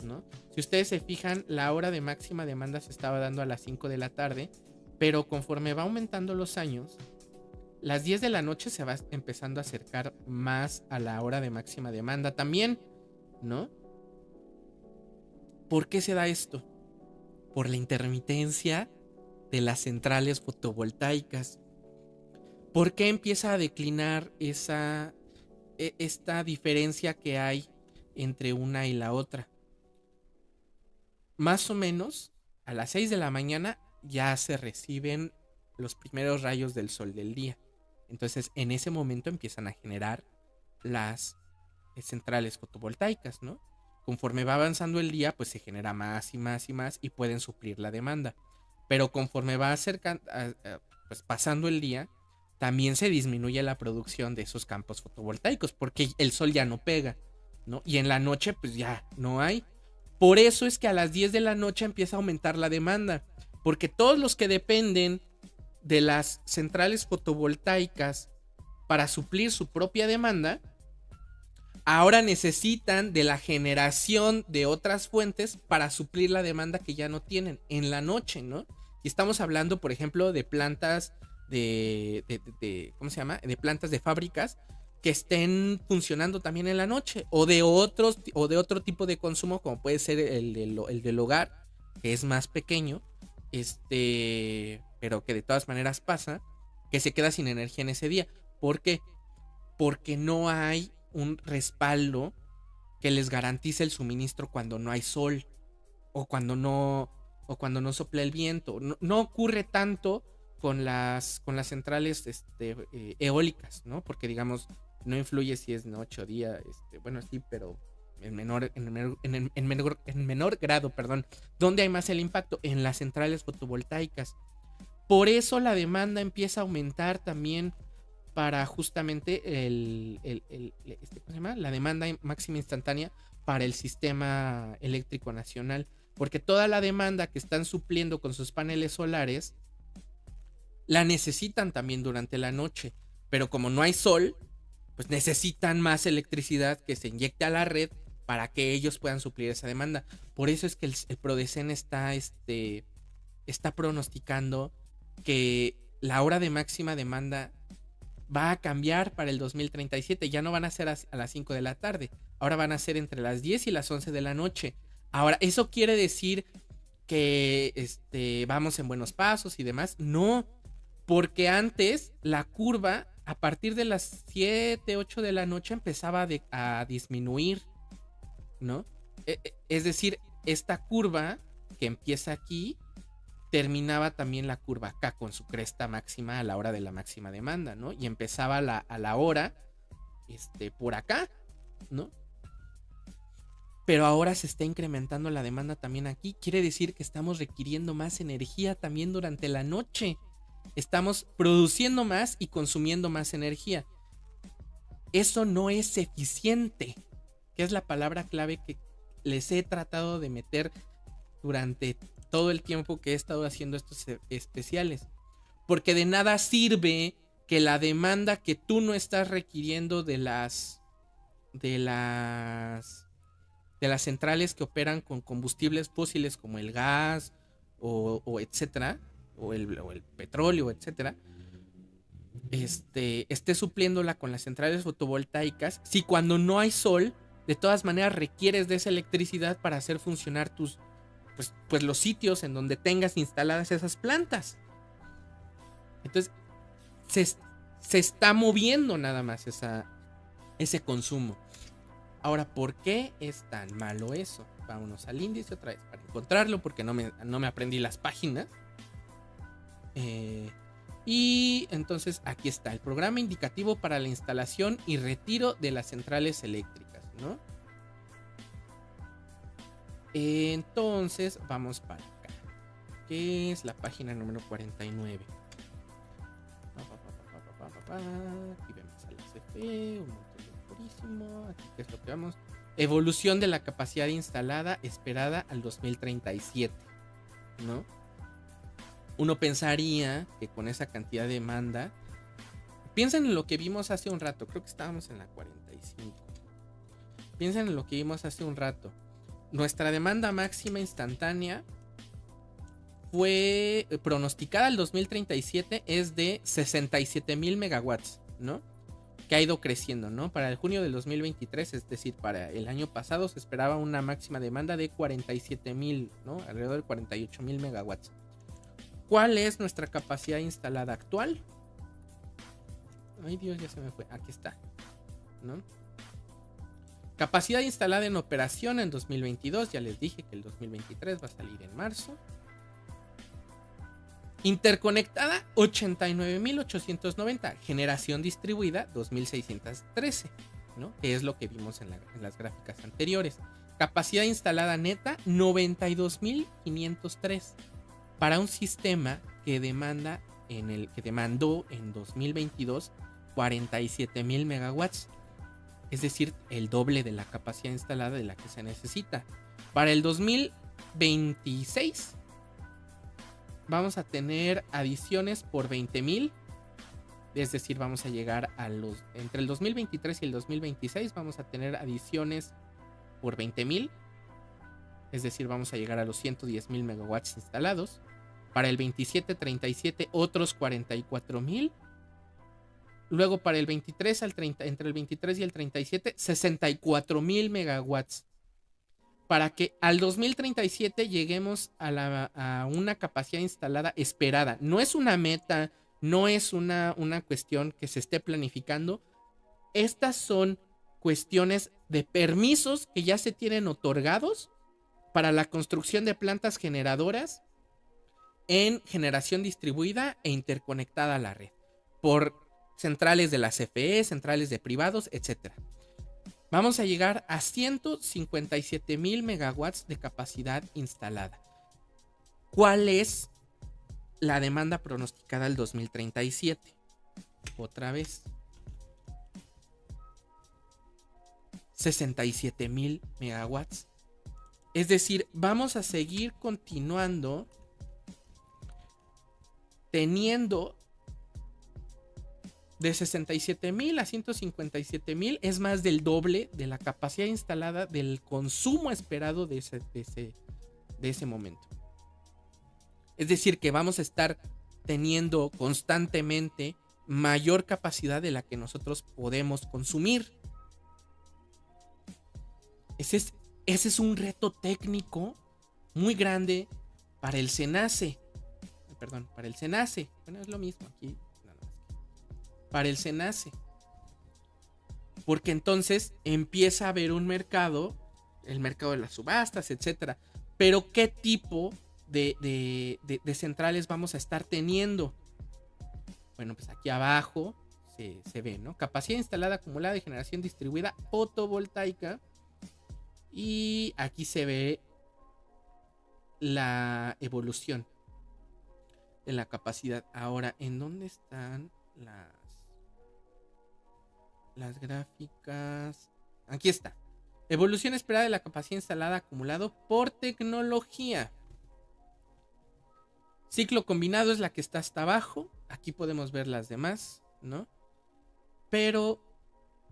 ¿No? Si ustedes se fijan, la hora de máxima demanda se estaba dando a las 5 de la tarde, pero conforme va aumentando los años, las 10 de la noche se va empezando a acercar más a la hora de máxima demanda también, ¿no? ¿Por qué se da esto? Por la intermitencia de las centrales fotovoltaicas. ¿Por qué empieza a declinar esta diferencia que hay entre una y la otra? Más o menos a las 6 de la mañana ya se reciben los primeros rayos del sol del día. Entonces en ese momento empiezan a generar las centrales fotovoltaicas, ¿no? Conforme va avanzando el día, pues se genera más y más y más y pueden suplir la demanda. Pero conforme va pues pasando el día, también se disminuye la producción de esos campos fotovoltaicos porque el sol ya no pega, ¿no? Y en la noche pues ya no hay. Por eso es que a las 10 de la noche empieza a aumentar la demanda, porque todos los que dependen de las centrales fotovoltaicas para suplir su propia demanda, ahora necesitan de la generación de otras fuentes para suplir la demanda que ya no tienen en la noche, ¿no? Y estamos hablando, por ejemplo, de plantas ¿cómo se llama? De plantas de fábricas que estén funcionando también en la noche, o de otro tipo de consumo, como puede ser el del hogar, que es más pequeño, pero que de todas maneras pasa, que se queda sin energía en ese día. ¿Por qué? Porque no hay un respaldo que les garantice el suministro cuando no hay sol o cuando no sopla el viento. No ocurre tanto con las centrales eólicas, ¿no? Porque digamos no influye si es noche o día, bueno, sí, pero en menor grado, perdón. ¿Dónde hay más el impacto? En las centrales fotovoltaicas. Por eso la demanda empieza a aumentar también para justamente ¿cómo se llama? La demanda máxima instantánea para el sistema eléctrico nacional, porque toda la demanda que están supliendo con sus paneles solares la necesitan también durante la noche, pero como no hay sol, pues necesitan más electricidad que se inyecte a la red para que ellos puedan suplir esa demanda. Por eso es que el Prodecen está pronosticando que la hora de máxima demanda va a cambiar para el 2037. Ya no van a ser a las 5 de la tarde. Ahora van a ser entre las 10 y las 11 de la noche. Ahora, ¿eso quiere decir que vamos en buenos pasos y demás? No, porque antes la curva a partir de las 7, 8 de la noche empezaba a disminuir, ¿no? Es decir, esta curva que empieza aquí terminaba también la curva acá con su cresta máxima a la hora de la máxima demanda, ¿no? Y empezaba a la hora por acá, ¿no? Pero ahora se está incrementando la demanda también aquí. Quiere decir que estamos requiriendo más energía también durante la noche. Estamos produciendo más y consumiendo más energía. Eso no es eficiente, que es la palabra clave que les he tratado de meter durante todo el tiempo que he estado haciendo estos especiales. Porque de nada sirve que la demanda que tú no estás requiriendo de las centrales que operan con combustibles fósiles como el gas o etcétera, o el petróleo, etcétera, esté supliéndola con las centrales fotovoltaicas, si cuando no hay sol, de todas maneras requieres de esa electricidad para hacer funcionar tus pues los sitios en donde tengas instaladas esas plantas. Entonces se está moviendo nada más ese consumo. Ahora, ¿por qué es tan malo eso? Vámonos al índice otra vez para encontrarlo, porque no me aprendí las páginas. Y entonces aquí está el programa indicativo para la instalación y retiro de las centrales eléctricas, ¿no? Entonces vamos para acá, que es la página número 49. Aquí vemos a la CFE, un montón purísimo. Aquí que es lo que vamos. Evolución de la capacidad instalada esperada al 2037, ¿no? Uno pensaría que con esa cantidad de demanda, piensen en lo que vimos hace un rato, creo que estábamos en la 45. Piensen en lo que vimos hace un rato. Nuestra demanda máxima instantánea fue pronosticada al 2037, es de 67,000 megawatts, ¿no? Que ha ido creciendo, ¿no? Para el junio del 2023, es decir, para el año pasado, se esperaba una máxima demanda de 47,000, ¿no? Alrededor de 48,000 megawatts. ¿Cuál es nuestra capacidad instalada actual? Ay, Dios, ya se me fue. Aquí está, ¿no? Capacidad instalada en operación en 2022. Ya les dije que el 2023 va a salir en marzo. Interconectada 89,890. Generación distribuida 2,613, ¿no? Que es lo que vimos en las gráficas anteriores. Capacidad instalada neta 92,503. Para un sistema que demandó en 2022 47,000 megawatts. Es decir, el doble de la capacidad instalada de la que se necesita. Para el 2026 vamos a tener adiciones por 20,000. Es decir, vamos a llegar a los... Entre el 2023 y el 2026 vamos a tener adiciones por 20,000. Es decir, vamos a llegar a los 110,000 megawatts instalados. Para el 27-37 otros 44,000. Luego para el 23 al 30, entre el 23 y el 37, 64,000 megawatts. Para que al 2037 lleguemos a una capacidad instalada esperada. No es una meta, no es una cuestión que se esté planificando. Estas son cuestiones de permisos que ya se tienen otorgados para la construcción de plantas generadoras en generación distribuida e interconectada a la red. Por centrales de la CFE, centrales de privados, etc. Vamos a llegar a 157,000 megawatts de capacidad instalada. ¿Cuál es la demanda pronosticada al 2037? Otra vez. 67,000 megawatts. Es decir, vamos a seguir continuando teniendo de 67,000 a 157,000, es más del doble de la capacidad instalada del consumo esperado de ese momento. Es decir, que vamos a estar teniendo constantemente mayor capacidad de la que nosotros podemos consumir. Ese es un reto técnico muy grande para el SENACE. Para el SENACE. Bueno, es lo mismo aquí. Para el SENACE. Porque entonces empieza a haber un mercado, el mercado de las subastas, etcétera. Pero ¿qué tipo de centrales vamos a estar teniendo? Bueno, pues aquí abajo se ve, ¿no? Capacidad instalada acumulada de generación distribuida fotovoltaica. Y aquí se ve la evolución de la capacidad. Ahora, ¿en dónde están las gráficas? Aquí está. Evolución esperada de la capacidad instalada acumulado por tecnología. Ciclo combinado es la que está hasta abajo. Aquí podemos ver las demás, ¿no? Pero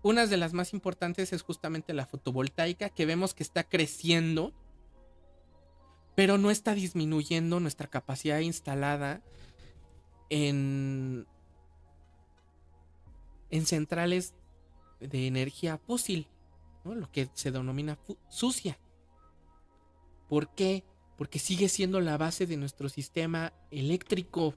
una de las más importantes es justamente la fotovoltaica, que vemos que está creciendo, pero no está disminuyendo nuestra capacidad instalada en centrales de energía fósil, ¿no? Lo que se denomina sucia. ¿Por qué? Porque sigue siendo la base de nuestro sistema eléctrico.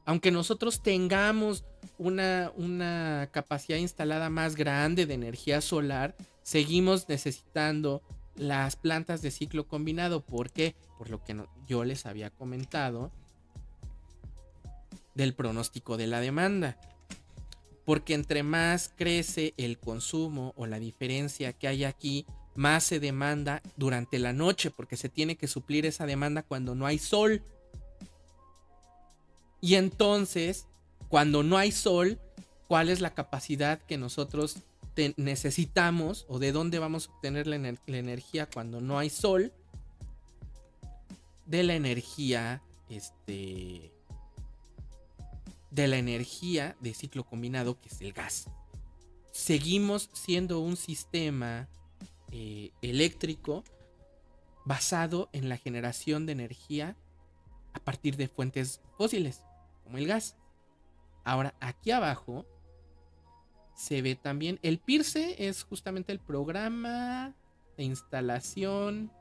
Aunque nosotros tengamos una capacidad instalada más grande de energía solar, seguimos necesitando las plantas de ciclo combinado. ¿Por qué? Por lo que yo les había comentado del pronóstico de la demanda. Porque entre más crece el consumo o la diferencia que hay aquí, más se demanda durante la noche, porque se tiene que suplir esa demanda cuando no hay sol. Y entonces, cuando no hay sol, ¿cuál es la capacidad que nosotros necesitamos o de dónde vamos a obtener la energía cuando no hay sol? De la energía de la energía de ciclo combinado, que es el gas. Seguimos siendo un sistema eléctrico basado en la generación de energía a partir de fuentes fósiles, como el gas. Ahora, aquí abajo se ve también el PIRCE, es justamente el programa de instalación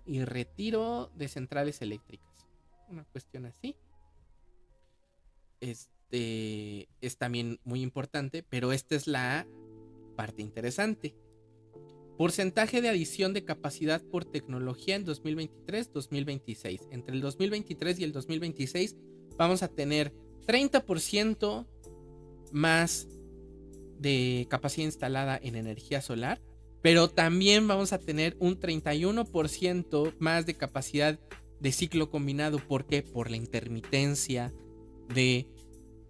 y retiro de centrales eléctricas. Una cuestión así. Es también muy importante, pero esta es la parte interesante. Porcentaje de adición de capacidad por tecnología en 2023-2026. Entre el 2023 y el 2026 vamos a tener 30% más de capacidad instalada en energía solar, pero también vamos a tener un 31% más de capacidad de ciclo combinado. ¿Por qué? Por la intermitencia de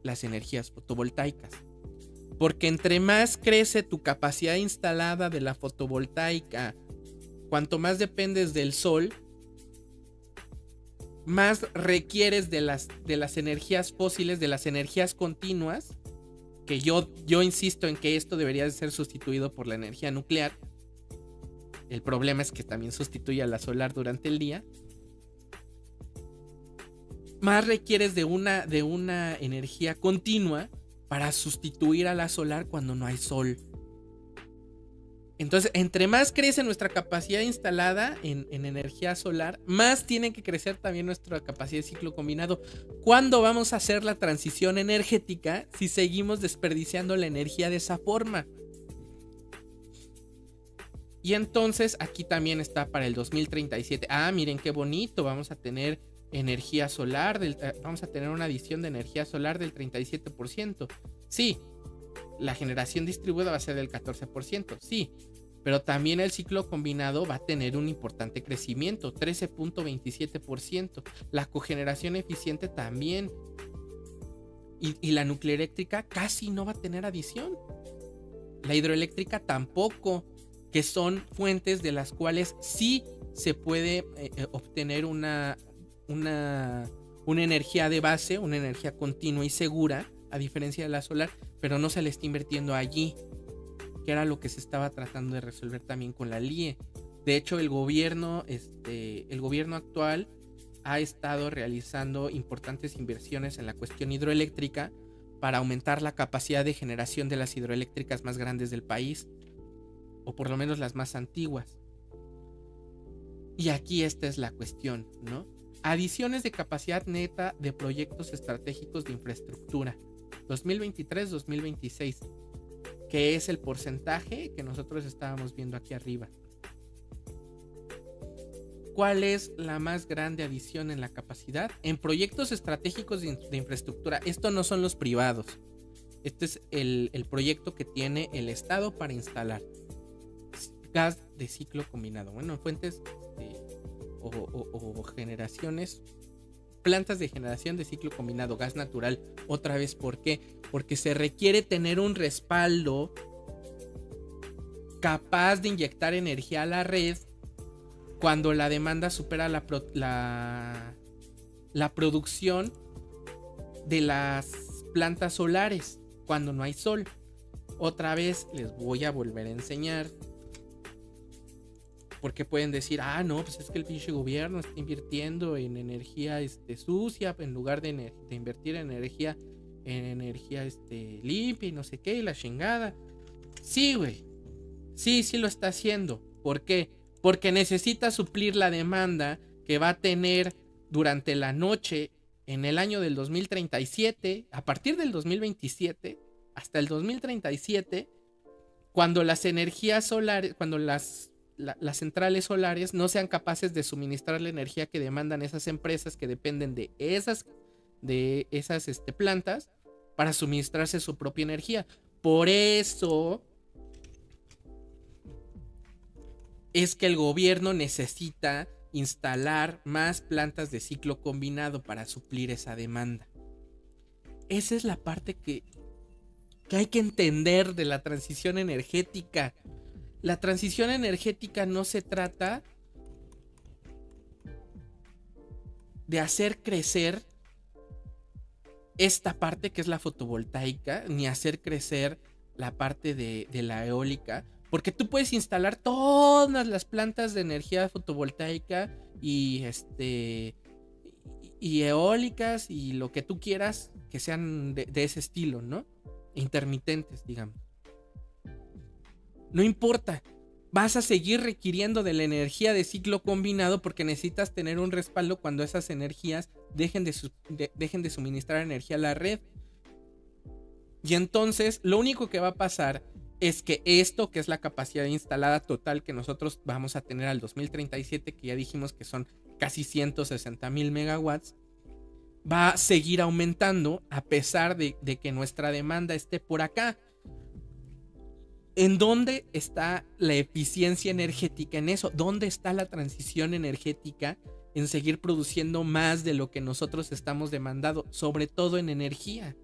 las energías fotovoltaicas. Porque entre más crece tu capacidad instalada de la fotovoltaica, cuanto más dependes del sol, más requieres de las energías fósiles, de las energías continuas, que yo insisto en que esto debería de ser sustituido por la energía nuclear. El problema es que también sustituye a la solar durante el día. Más requieres de una energía continua para sustituir a la solar cuando no hay sol. Entonces, entre más crece nuestra capacidad instalada en energía solar, más tiene que crecer también nuestra capacidad de ciclo combinado. ¿Cuándo vamos a hacer la transición energética si seguimos desperdiciando la energía de esa forma? Y entonces aquí también está para el 2037. Ah, miren qué bonito, vamos a tener energía solar, vamos a tener una adición de energía solar del 37%. Sí, la generación distribuida va a ser del 14%, sí, pero también el ciclo combinado va a tener un importante crecimiento, 13.27%. La cogeneración eficiente también. Y la nucleoeléctrica casi no va a tener adición. La hidroeléctrica tampoco, que son fuentes de las cuales sí se puede obtener una energía de base, una energía continua y segura, a diferencia de la solar, pero no se le está invirtiendo allí, que era lo que se estaba tratando de resolver también con la LIE. De hecho, el gobierno actual ha estado realizando importantes inversiones en la cuestión hidroeléctrica para aumentar la capacidad de generación de las hidroeléctricas más grandes del país, o por lo menos las más antiguas. Y aquí esta es la cuestión, ¿no? Adiciones de capacidad neta de proyectos estratégicos de infraestructura 2023-2026, que es el porcentaje que nosotros estábamos viendo aquí arriba. ¿Cuál es la más grande adición en la capacidad? En proyectos estratégicos de infraestructura. Esto no son los privados. Este es el proyecto que tiene el Estado para instalar gas de ciclo combinado. Bueno, fuentes o generaciones, plantas de generación de ciclo combinado, gas natural. Otra vez, ¿por qué? Porque se requiere tener un respaldo capaz de inyectar energía a la red cuando la demanda supera la producción de las plantas solares, cuando no hay sol. Otra vez les voy a volver a enseñar, porque pueden decir, no, pues es que el pinche gobierno está invirtiendo en energía sucia en lugar de invertir en energía limpia y no sé qué, y la chingada. Sí, güey. Sí lo está haciendo. ¿Por qué? Porque necesita suplir la demanda que va a tener durante la noche en el año del 2037, a partir del 2027 hasta el 2037, cuando las energías solares, cuando las centrales solares no sean capaces de suministrar la energía que demandan esas empresas que dependen de esas plantas para suministrarse su propia energía. Por eso es que el gobierno necesita instalar más plantas de ciclo combinado para suplir esa demanda. Esa es la parte que hay que entender de la transición energética. La transición energética no se trata de hacer crecer esta parte que es la fotovoltaica, ni hacer crecer la parte de la eólica, porque tú puedes instalar todas las plantas de energía fotovoltaica y y eólicas y lo que tú quieras que sean de ese estilo, ¿no? Intermitentes, digamos. No importa, vas a seguir requiriendo de la energía de ciclo combinado porque necesitas tener un respaldo cuando esas energías dejen de suministrar energía a la red. Y entonces lo único que va a pasar es que esto, que es la capacidad instalada total que nosotros vamos a tener al 2037, que ya dijimos que son casi 160,000 megawatts, va a seguir aumentando a pesar de que nuestra demanda esté por acá. ¿En dónde está la eficiencia energética en eso? ¿Dónde está la transición energética en seguir produciendo más de lo que nosotros estamos demandando, sobre todo en energía?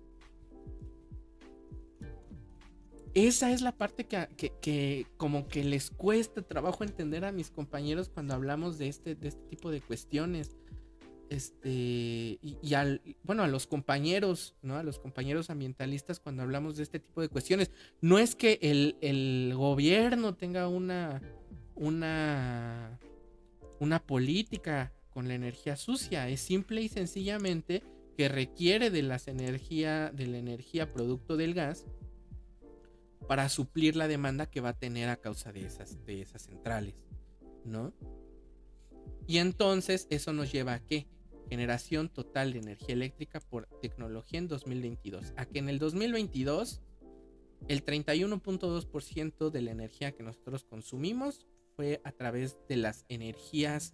Esa es la parte que como que les cuesta trabajo entender a mis compañeros cuando hablamos de este tipo de cuestiones. Bueno, a los compañeros, ¿no? A los compañeros ambientalistas cuando hablamos de este tipo de cuestiones. No es que el gobierno tenga una política con la energía sucia, es simple y sencillamente que requiere de la energía producto del gas para suplir la demanda que va a tener a causa de esas centrales, ¿no? Y entonces eso nos lleva a ¿qué? Generación total de energía eléctrica por tecnología en 2022. A que en el 2022 el 31.2% de la energía que nosotros consumimos fue a través de las energías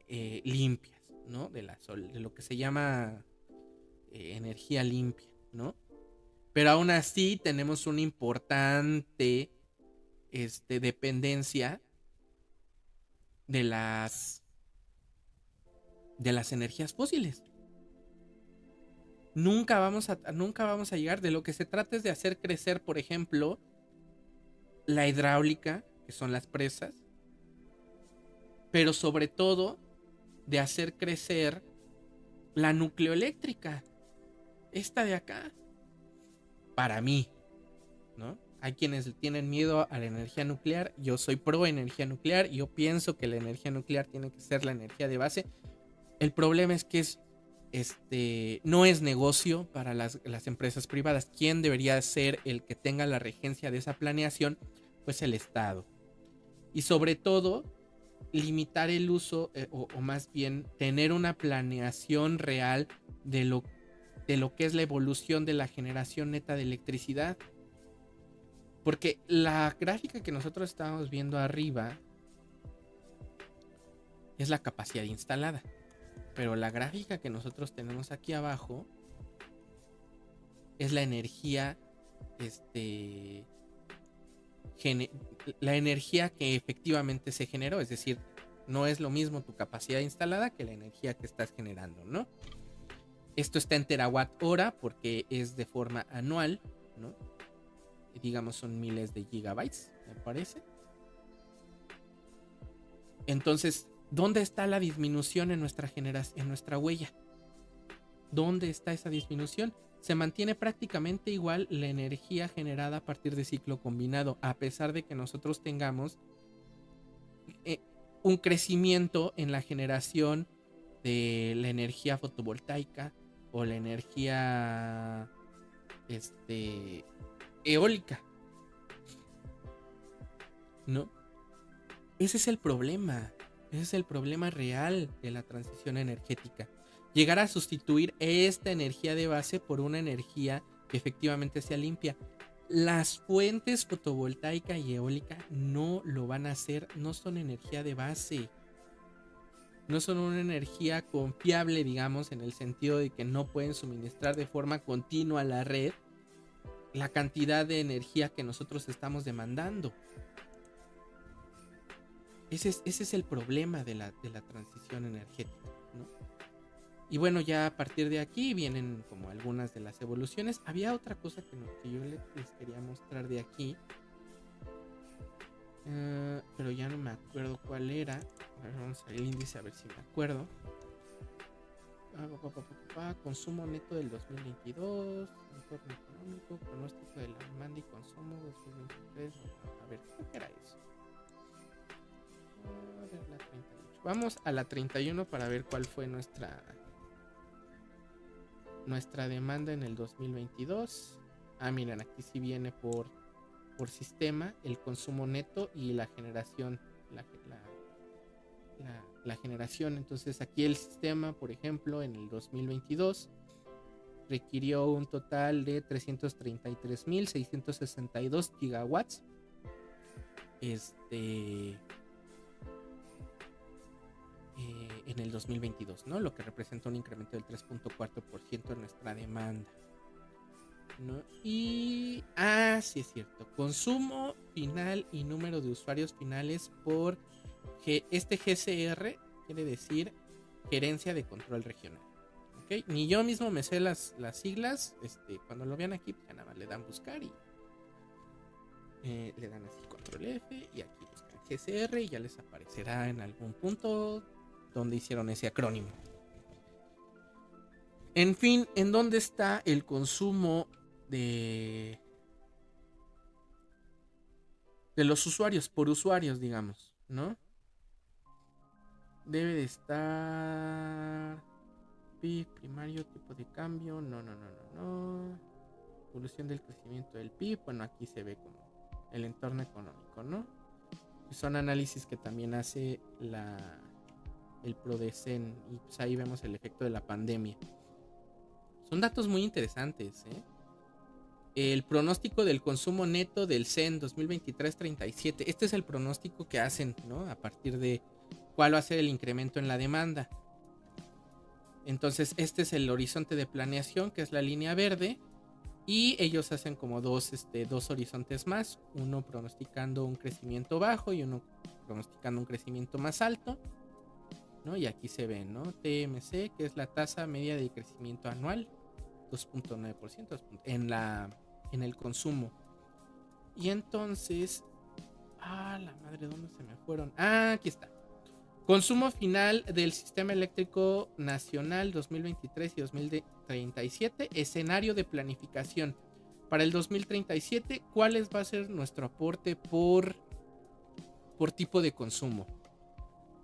limpias, ¿no? De lo que se llama energía limpia, ¿no? Pero aún así tenemos una importante dependencia de las energías fósiles. Nunca vamos a llegar. De lo que se trata es de hacer crecer, por ejemplo, la hidráulica, que son las presas, pero sobre todo de hacer crecer la nucleoeléctrica, esta de acá, para mí, ¿no? Hay quienes tienen miedo a la energía nuclear. Yo soy pro energía nuclear. Yo pienso que la energía nuclear tiene que ser la energía de base. El problema es que no es negocio para las empresas privadas. ¿Quién debería ser el que tenga la regencia de esa planeación? Pues el Estado. Y sobre todo, limitar el uso, o más bien tener una planeación real de lo que es la evolución de la generación neta de electricidad. Porque la gráfica que nosotros estamos viendo arriba es la capacidad instalada. Pero la gráfica que nosotros tenemos aquí abajo es la energía, la energía que efectivamente se generó. Es decir, no es lo mismo tu capacidad instalada que la energía que estás generando, ¿no? Esto está en terawatt hora porque es de forma anual, ¿no? Digamos son miles de gigabytes, me parece. Entonces, ¿dónde está la disminución en nuestra generación, en nuestra huella? ¿Dónde está esa disminución? Se mantiene prácticamente igual la energía generada a partir de ciclo combinado, a pesar de que nosotros tengamos un crecimiento en la generación de la energía fotovoltaica o la energía eólica, ¿no? Ese es el problema. Ese es el problema real de la transición energética. Llegar a sustituir esta energía de base por una energía que efectivamente sea limpia. Las fuentes fotovoltaica y eólica no lo van a hacer, no son energía de base. No son una energía confiable, digamos, en el sentido de que no pueden suministrar de forma continua a la red la cantidad de energía que nosotros estamos demandando. Ese es el problema de la transición energética, ¿no? Y bueno, ya a partir de aquí vienen como algunas de las evoluciones. Había otra cosa que yo les quería mostrar de aquí, pero ya no me acuerdo cuál era. A ver, vamos a ver el índice a ver si me acuerdo. Consumo neto del 2022, entorno económico, pronóstico de la demanda y consumo 2023. A ver, ¿qué era eso? A ver, la 38. Vamos a la 31 para ver cuál fue nuestra demanda en el 2022. Miren, aquí sí viene por sistema el consumo neto y la generación. La generación. Entonces aquí el sistema, por ejemplo, en el 2022 requirió un total de 333.662 gigawatts. En el 2022, ¿no? Lo que representa un incremento del 3.4% en nuestra demanda, ¿no? Y sí es cierto, consumo final y número de usuarios finales por este GCR quiere decir Gerencia de Control Regional. ¿Okay? Ni yo mismo me sé las siglas. Cuando lo vean aquí, pues ya nada más le dan buscar y le dan así control F y aquí buscan GCR y ya les aparecerá en algún punto donde hicieron ese acrónimo. En fin, ¿en dónde está el consumo de los usuarios, por usuarios, digamos, ¿no? Debe de estar PIB primario, tipo de cambio, no. Evolución del crecimiento del PIB, bueno, aquí se ve como el entorno económico, ¿no? Son análisis que también hace el Prodecen y pues ahí vemos el efecto de la pandemia. Son datos muy interesantes, ¿eh? El pronóstico del consumo neto del CEN 2023-37. Este es el pronóstico que hacen, ¿no? A partir de cuál va a ser el incremento en la demanda. Entonces, este es el horizonte de planeación, que es la línea verde. Y ellos hacen como dos horizontes más. Uno pronosticando un crecimiento bajo y uno pronosticando un crecimiento más alto, ¿no? Y aquí se ve, ¿no? TMC, que es la tasa media de crecimiento anual, 2.9% en el consumo. Y entonces, la madre, ¿dónde se me fueron? Aquí está. Consumo final del Sistema Eléctrico Nacional 2023 y 2037. Escenario de planificación. Para el 2037, ¿cuál va a ser nuestro aporte por tipo de consumo?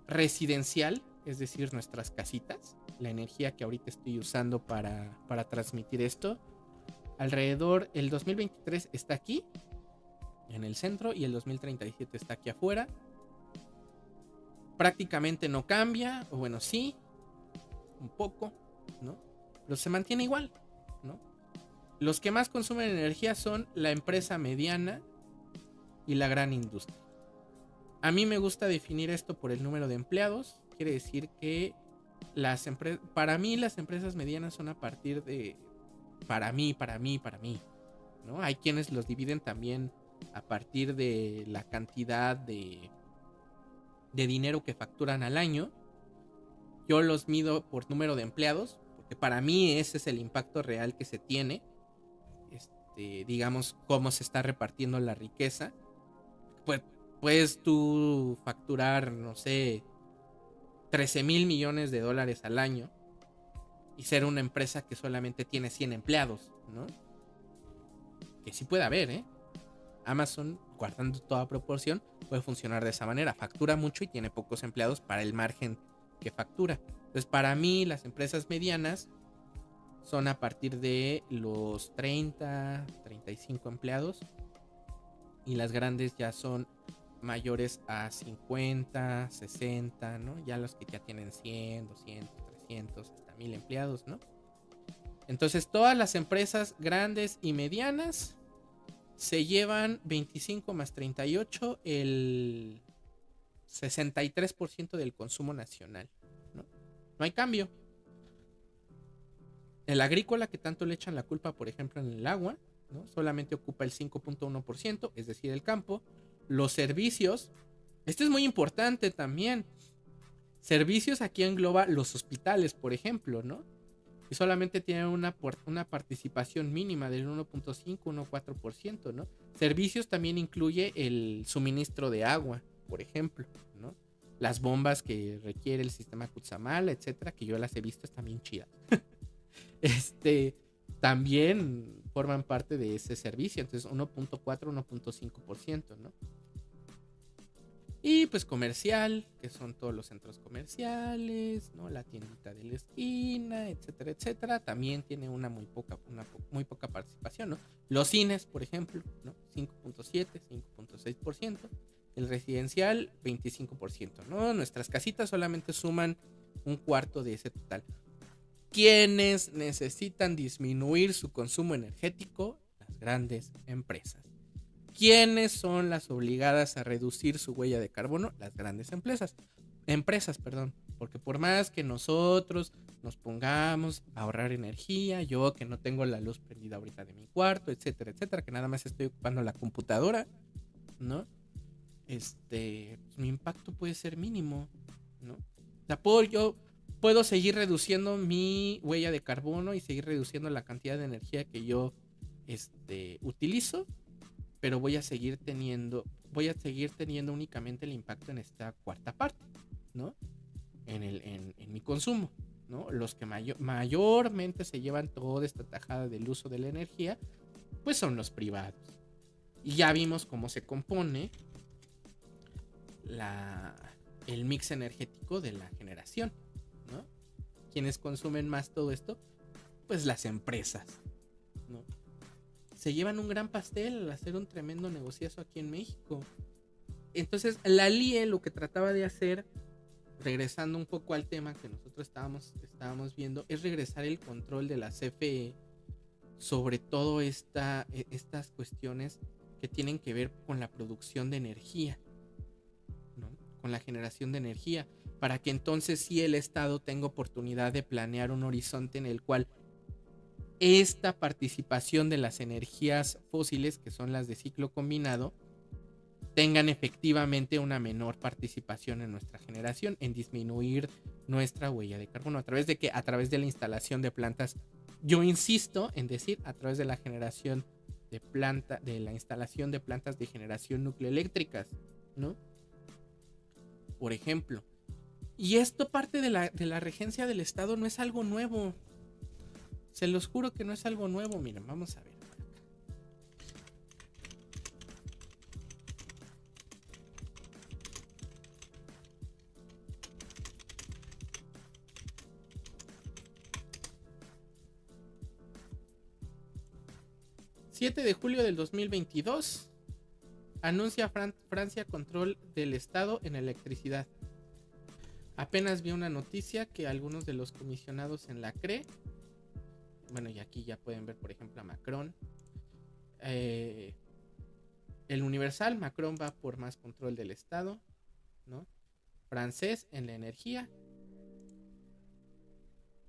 Residencial, es decir, nuestras casitas. La energía que ahorita estoy usando para transmitir esto. Alrededor, el 2023 está aquí, en el centro, y el 2037 está aquí afuera. Prácticamente no cambia, o bueno, sí, un poco, ¿no? Pero se mantiene igual, ¿no? Los que más consumen energía son la empresa mediana y la gran industria. A mí me gusta definir esto por el número de empleados. Quiere decir que para mí las empresas medianas son a partir de para mí, ¿no? Hay quienes los dividen también a partir de la cantidad de dinero que facturan al año. Yo los mido por número de empleados, porque para mí ese es el impacto real que se tiene. Digamos, cómo se está repartiendo la riqueza. Pues puedes tú facturar, no sé, 13,000 millones de dólares al año y ser una empresa que solamente tiene 100 empleados, ¿no? Que sí puede haber, ¿eh? Amazon, guardando toda proporción, puede funcionar de esa manera. Factura mucho y tiene pocos empleados para el margen que factura. Entonces, para mí, las empresas medianas son a partir de los 30, 35 empleados. Y las grandes ya son mayores a 50, 60, ¿no? Ya los que ya tienen 100, 200, 300, hasta 1000 empleados, ¿no? Entonces, todas las empresas grandes y medianas se llevan 25 más 38, el 63% del consumo nacional, ¿no? No hay cambio. El agrícola, que tanto le echan la culpa, por ejemplo, en el agua, ¿no? Solamente ocupa el 5.1%, es decir, el campo. Los servicios, esto es muy importante también. Servicios aquí engloba los hospitales, por ejemplo, ¿no? Y solamente tienen una participación mínima del 1.5, 1.4%, ¿no? Servicios también incluye el suministro de agua, por ejemplo, ¿no? las bombas que requiere el sistema Kutsamala, etcétera, que yo las he visto, están bien chidas. También forman parte de ese servicio, entonces 1.4, 1.5%, ¿no? Y pues comercial, que son todos los centros comerciales, ¿no? La tiendita de la esquina, etcétera, etcétera. También tiene una muy poca participación, ¿no? Los cines, por ejemplo, ¿no? 5.7, 5.6%. El residencial, 25%, ¿no? Nuestras casitas solamente suman un cuarto de ese total. ¿Quiénes necesitan disminuir su consumo energético? Las grandes empresas. ¿Quiénes son las obligadas a reducir su huella de carbono? Las grandes empresas, porque por más que nosotros nos pongamos a ahorrar energía, yo que no tengo la luz prendida ahorita de mi cuarto, etcétera, etcétera, que nada más estoy ocupando la computadora, ¿no? Pues mi impacto puede ser mínimo, ¿no? O sea, yo puedo seguir reduciendo mi huella de carbono y seguir reduciendo la cantidad de energía que yo utilizo, pero voy a seguir teniendo únicamente el impacto en esta cuarta parte, ¿no? En mi consumo, ¿no? Los que mayormente se llevan toda esta tajada del uso de la energía, pues son los privados. Y ya vimos cómo se compone el mix energético de la generación, ¿no? ¿Quiénes consumen más todo esto? Pues las empresas, ¿no? Se llevan un gran pastel al hacer un tremendo negociazo aquí en México. Entonces la LIE lo que trataba de hacer, regresando un poco al tema que nosotros estábamos viendo, es regresar el control de la CFE sobre todo estas cuestiones que tienen que ver con la producción de energía, ¿no? Con la generación de energía, para que entonces sí el Estado tenga oportunidad de planear un horizonte en el cual esta participación de las energías fósiles, que son las de ciclo combinado, tengan efectivamente una menor participación en nuestra generación, en disminuir nuestra huella de carbono, a través de la instalación de plantas. Yo insisto en decir, a través de la generación de la instalación de plantas de generación nucleoeléctricas, ¿no? Por ejemplo. Y esto parte de la regencia del Estado, no es algo nuevo. Se los juro que no es algo nuevo. Miren, vamos a ver. 7 de julio del 2022. Anuncia Francia control del Estado en electricidad. Apenas vi una noticia que algunos de los comisionados en la CRE, bueno, y aquí ya pueden ver, por ejemplo, a Macron. El Universal, Macron va por más control del Estado, ¿no? Francés en la energía.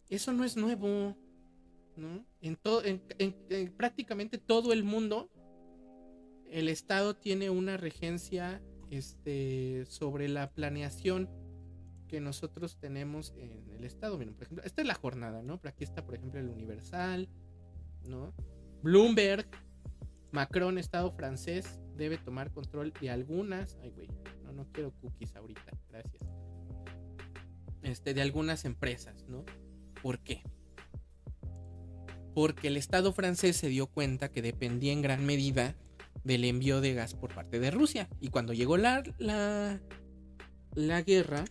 Eso no es nuevo, ¿no? En prácticamente todo el mundo, el Estado tiene una regencia sobre la planeación que nosotros tenemos en el Estado. Miren, por ejemplo, esta es la jornada, ¿no? Pero aquí está, por ejemplo, el Universal, ¿no? Bloomberg, Macron, Estado francés, debe tomar control de algunas. Ay, güey, no quiero cookies ahorita, gracias. De algunas empresas, ¿no? ¿Por qué? Porque el Estado francés se dio cuenta que dependía en gran medida del envío de gas por parte de Rusia. Y cuando llegó la guerra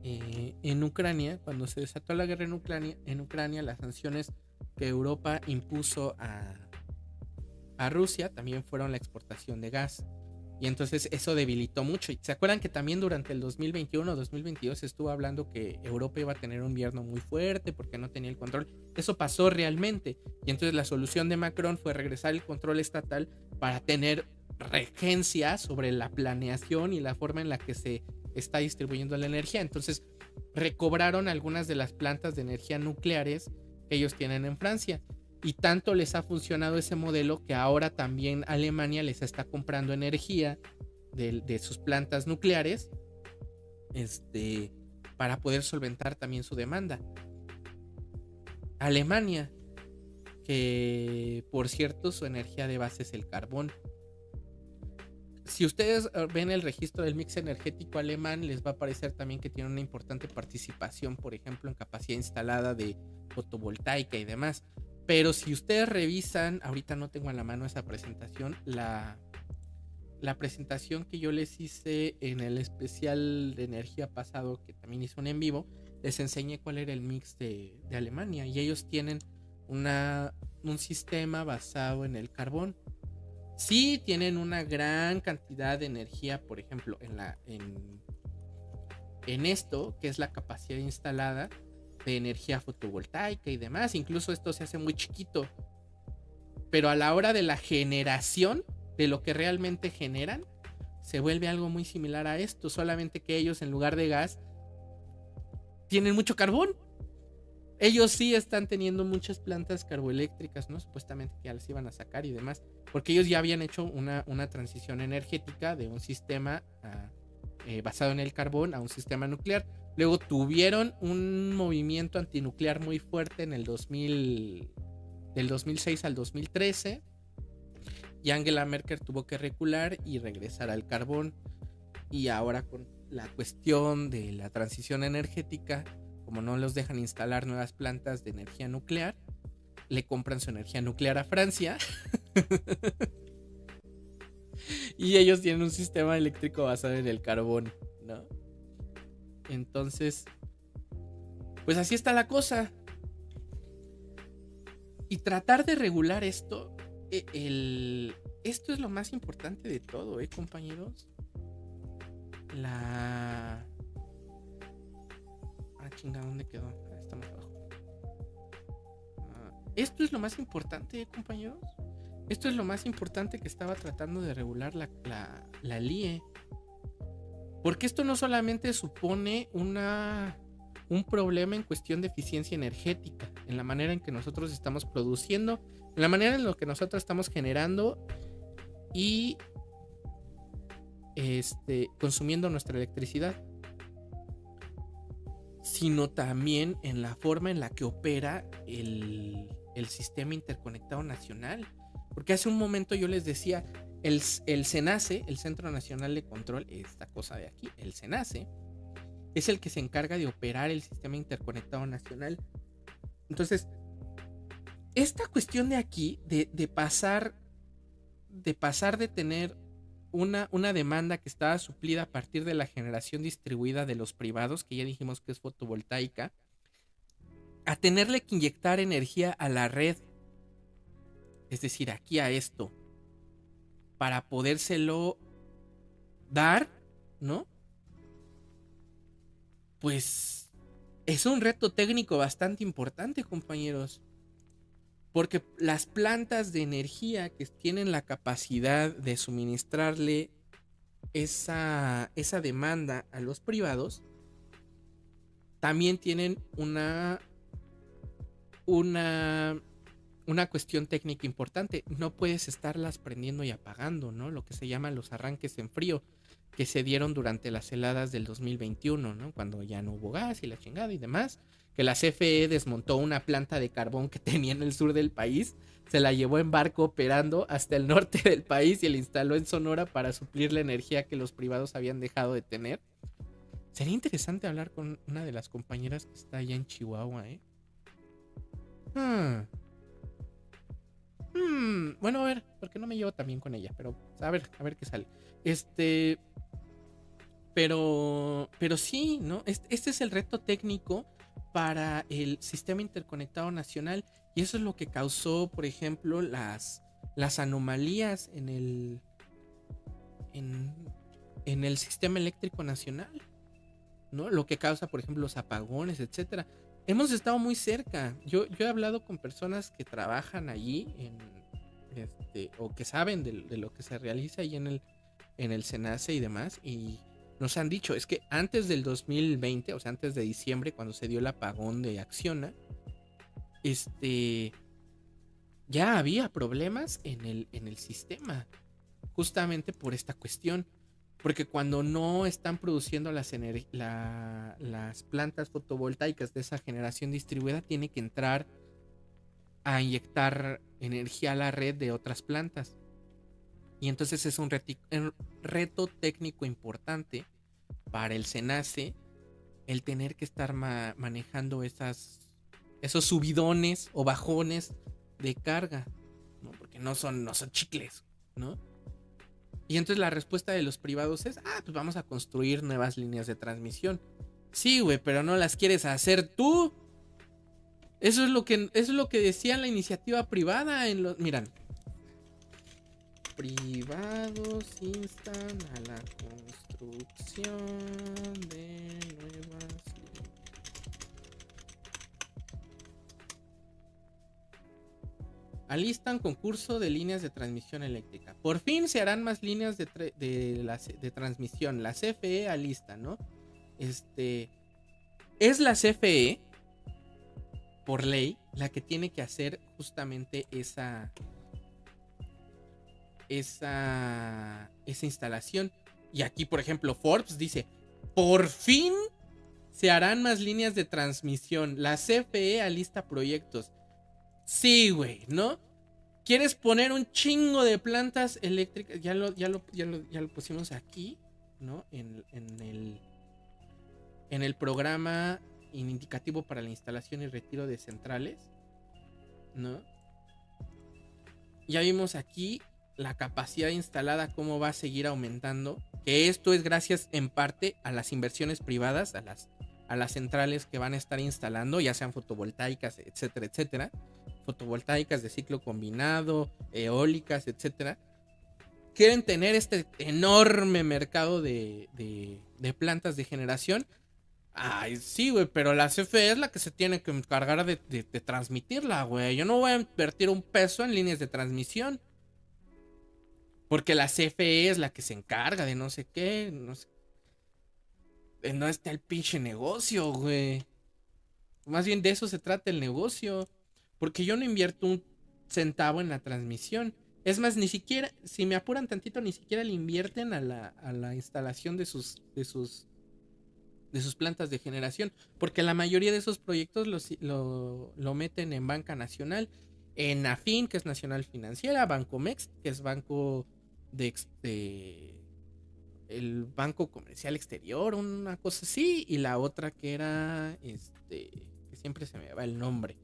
en Ucrania, cuando se desató la guerra en Ucrania, las sanciones que Europa impuso a Rusia también fueron la exportación de gas. Y entonces eso debilitó mucho. ¿Y se acuerdan que también durante el 2021-2022 se estuvo hablando que Europa iba a tener un invierno muy fuerte porque no tenía el control? Eso pasó realmente. Y entonces la solución de Macron fue regresar el control estatal para tener regencia sobre la planeación y la forma en la que se está distribuyendo la energía. Entonces recobraron algunas de las plantas de energía nucleares que ellos tienen en Francia. Y tanto les ha funcionado ese modelo que ahora también Alemania les está comprando energía de sus plantas nucleares para poder solventar también su demanda. Alemania, que por cierto su energía de base es el carbón. Si ustedes ven el registro del mix energético alemán, les va a parecer también que tiene una importante participación, por ejemplo, en capacidad instalada de fotovoltaica y demás. Pero si ustedes revisan, ahorita no tengo a la mano esa presentación, la presentación que yo les hice en el especial de energía pasado, que también hice un en vivo, les enseñé cuál era el mix de Alemania. Y ellos tienen un sistema basado en el carbón. Sí tienen una gran cantidad de energía, por ejemplo, en esto, que es la capacidad instalada de energía fotovoltaica y demás. Incluso esto se hace muy chiquito. Pero a la hora de la generación de lo que realmente generan, se vuelve algo muy similar a esto. Solamente que ellos, en lugar de gas, tienen mucho carbón. Ellos sí están teniendo muchas plantas carboeléctricas, ¿no? Supuestamente que ya las iban a sacar y demás. Porque ellos ya habían hecho una transición energética de un sistema basado en el carbón a un sistema nuclear. Luego tuvieron un movimiento antinuclear muy fuerte en el del 2006 al 2013. Y Angela Merkel tuvo que recular y regresar al carbón. Y ahora con la cuestión de la transición energética, como no los dejan instalar nuevas plantas de energía nuclear, le compran su energía nuclear a Francia. Y ellos tienen un sistema eléctrico basado en el carbón, ¿no? Entonces, pues así está la cosa. Y tratar de regular esto, esto es lo más importante de todo, compañeros. Chinga, ¿dónde quedó? Está más abajo. Esto es lo más importante, compañeros. Esto es lo más importante que estaba tratando de regular la LIE. Porque esto no solamente supone un problema en cuestión de eficiencia energética, en la manera en que nosotros estamos produciendo, en la manera en la que nosotros estamos generando y consumiendo nuestra electricidad, sino también en la forma en la que opera el sistema interconectado nacional. Porque hace un momento yo les decía, el CENACE, el Centro Nacional de Control, esta cosa de aquí, el CENACE, es el que se encarga de operar el sistema interconectado nacional. Entonces, esta cuestión de aquí, de pasar de tener una demanda que estaba suplida a partir de la generación distribuida de los privados, que ya dijimos que es fotovoltaica, a tenerle que inyectar energía a la red, es decir, aquí a esto, para podérselo dar, ¿no? Pues es un reto técnico bastante importante, compañeros. Porque las plantas de energía que tienen la capacidad de suministrarle esa demanda a los privados, también tienen una cuestión técnica importante. No puedes estarlas prendiendo y apagando, ¿no? Lo que se llaman los arranques en frío, que se dieron durante las heladas del 2021, ¿no? Cuando ya no hubo gas y la chingada y demás. Que la CFE desmontó una planta de carbón que tenía en el sur del país, se la llevó en barco operando hasta el norte del país y la instaló en Sonora para suplir la energía que los privados habían dejado de tener. Sería interesante hablar con una de las compañeras que está allá en Chihuahua, ¿eh? Bueno, a ver, porque no me llevo tan bien con ella, pero a ver qué sale. Pero sí, ¿no? Este es el reto técnico para el sistema interconectado nacional, y eso es lo que causó, por ejemplo, las anomalías en el sistema eléctrico nacional, ¿no? Lo que causa, por ejemplo, los apagones, etcétera. Hemos estado muy cerca. Yo he hablado con personas que trabajan allí o que saben de lo que se realiza ahí en el CENACE y demás, y nos han dicho, es que antes del 2020, o sea, antes de diciembre, cuando se dio el apagón de Acciona, ya había problemas en el sistema, justamente por esta cuestión. Porque cuando no están produciendo las plantas fotovoltaicas de esa generación distribuida, tiene que entrar a inyectar energía a la red de otras plantas. Y entonces es un reto técnico importante para el SENACE el tener que estar manejando esos subidones o bajones de carga, ¿no? Porque no son chicles, ¿no? Y entonces la respuesta de los privados es, pues vamos a construir nuevas líneas de transmisión. Sí, güey, pero no las quieres hacer tú. Eso es lo que decía la iniciativa privada miran. Privados instan a la construcción de nuevas líneas. Alistan concurso de líneas de transmisión eléctrica. Por fin se harán más líneas de transmisión. La CFE alista, ¿no? Es la CFE, por ley, la que tiene que hacer justamente esa instalación. Y aquí, por ejemplo, Forbes dice, por fin se harán más líneas de transmisión. La CFE alista proyectos. Sí, güey, ¿no? ¿Quieres poner un chingo de plantas eléctricas? Ya lo pusimos aquí, ¿no? En el programa indicativo para la instalación y retiro de centrales, ¿no? Ya vimos aquí la capacidad instalada, cómo va a seguir aumentando. Que esto es gracias en parte a las inversiones privadas, a las centrales que van a estar instalando, ya sean fotovoltaicas, etcétera, etcétera. Fotovoltaicas de ciclo combinado, eólicas, etcétera. Quieren tener este enorme mercado de plantas de generación. Ay, sí, güey, pero la CFE es la que se tiene que encargar de transmitirla, güey. Yo no voy a invertir un peso en líneas de transmisión. Porque la CFE es la que se encarga de no sé qué, no sé. No está el pinche negocio, güey. Más bien de eso se trata el negocio. Porque yo no invierto un centavo en la transmisión. Es más, ni siquiera, si me apuran tantito, ni siquiera le invierten a la instalación de sus plantas de generación. Porque la mayoría de esos proyectos lo meten en banca nacional. En AFIN, que es Nacional Financiera. Bancomext, que es banco el Banco Comercial Exterior, una cosa así, y la otra que era que siempre se me va el nombre.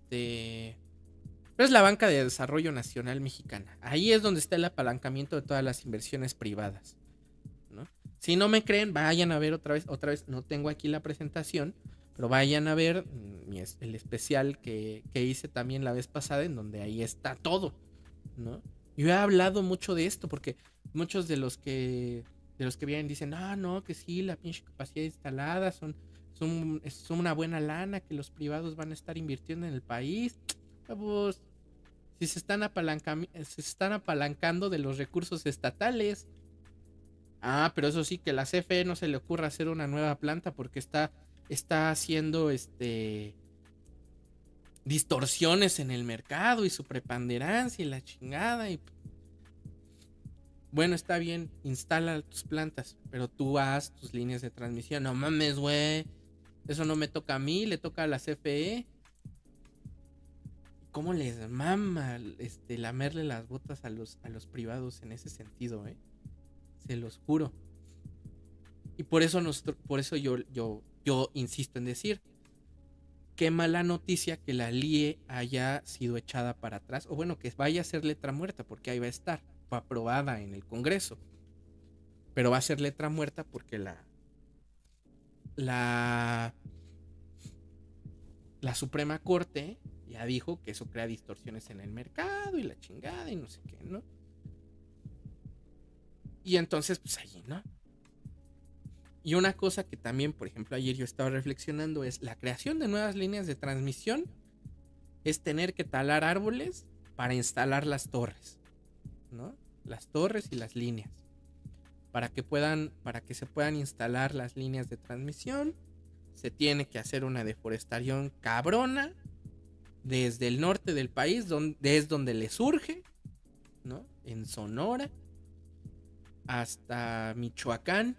Pero es la Banca de Desarrollo Nacional Mexicana. Ahí es donde está el apalancamiento de todas las inversiones privadas, ¿no? Si no me creen, vayan a ver otra vez, no tengo aquí la presentación, pero vayan a ver el especial que hice también la vez pasada, en donde ahí está todo, ¿no? Yo he hablado mucho de esto porque muchos de los que vienen dicen, no, que sí, la pinche capacidad instalada son una buena lana que los privados van a estar invirtiendo en el país. Pues, si se están apalancando de los recursos estatales. Pero eso sí, que la CFE no se le ocurra hacer una nueva planta porque está haciendo distorsiones en el mercado y su preponderancia y la chingada. Y bueno, está bien, instala tus plantas, pero tú haz tus líneas de transmisión. No mames, güey. Eso no me toca a mí, le toca a la CFE. ¿Cómo les mama lamerle las botas a los privados en ese sentido, Se los juro. Y por eso yo insisto en decir, qué mala noticia que la LIE haya sido echada para atrás, o bueno, que vaya a ser letra muerta, porque ahí va a estar, fue aprobada en el Congreso, pero va a ser letra muerta porque la Suprema Corte ya dijo que eso crea distorsiones en el mercado y la chingada y no sé qué, ¿no? Y entonces, pues allí, ¿no? Y una cosa que también, por ejemplo, ayer yo estaba reflexionando es la creación de nuevas líneas de transmisión es tener que talar árboles para instalar las torres, ¿no? Las torres y las líneas. Para que se puedan instalar las líneas de transmisión, se tiene que hacer una deforestación cabrona desde el norte del país, es donde le surge, ¿no? En Sonora hasta Michoacán,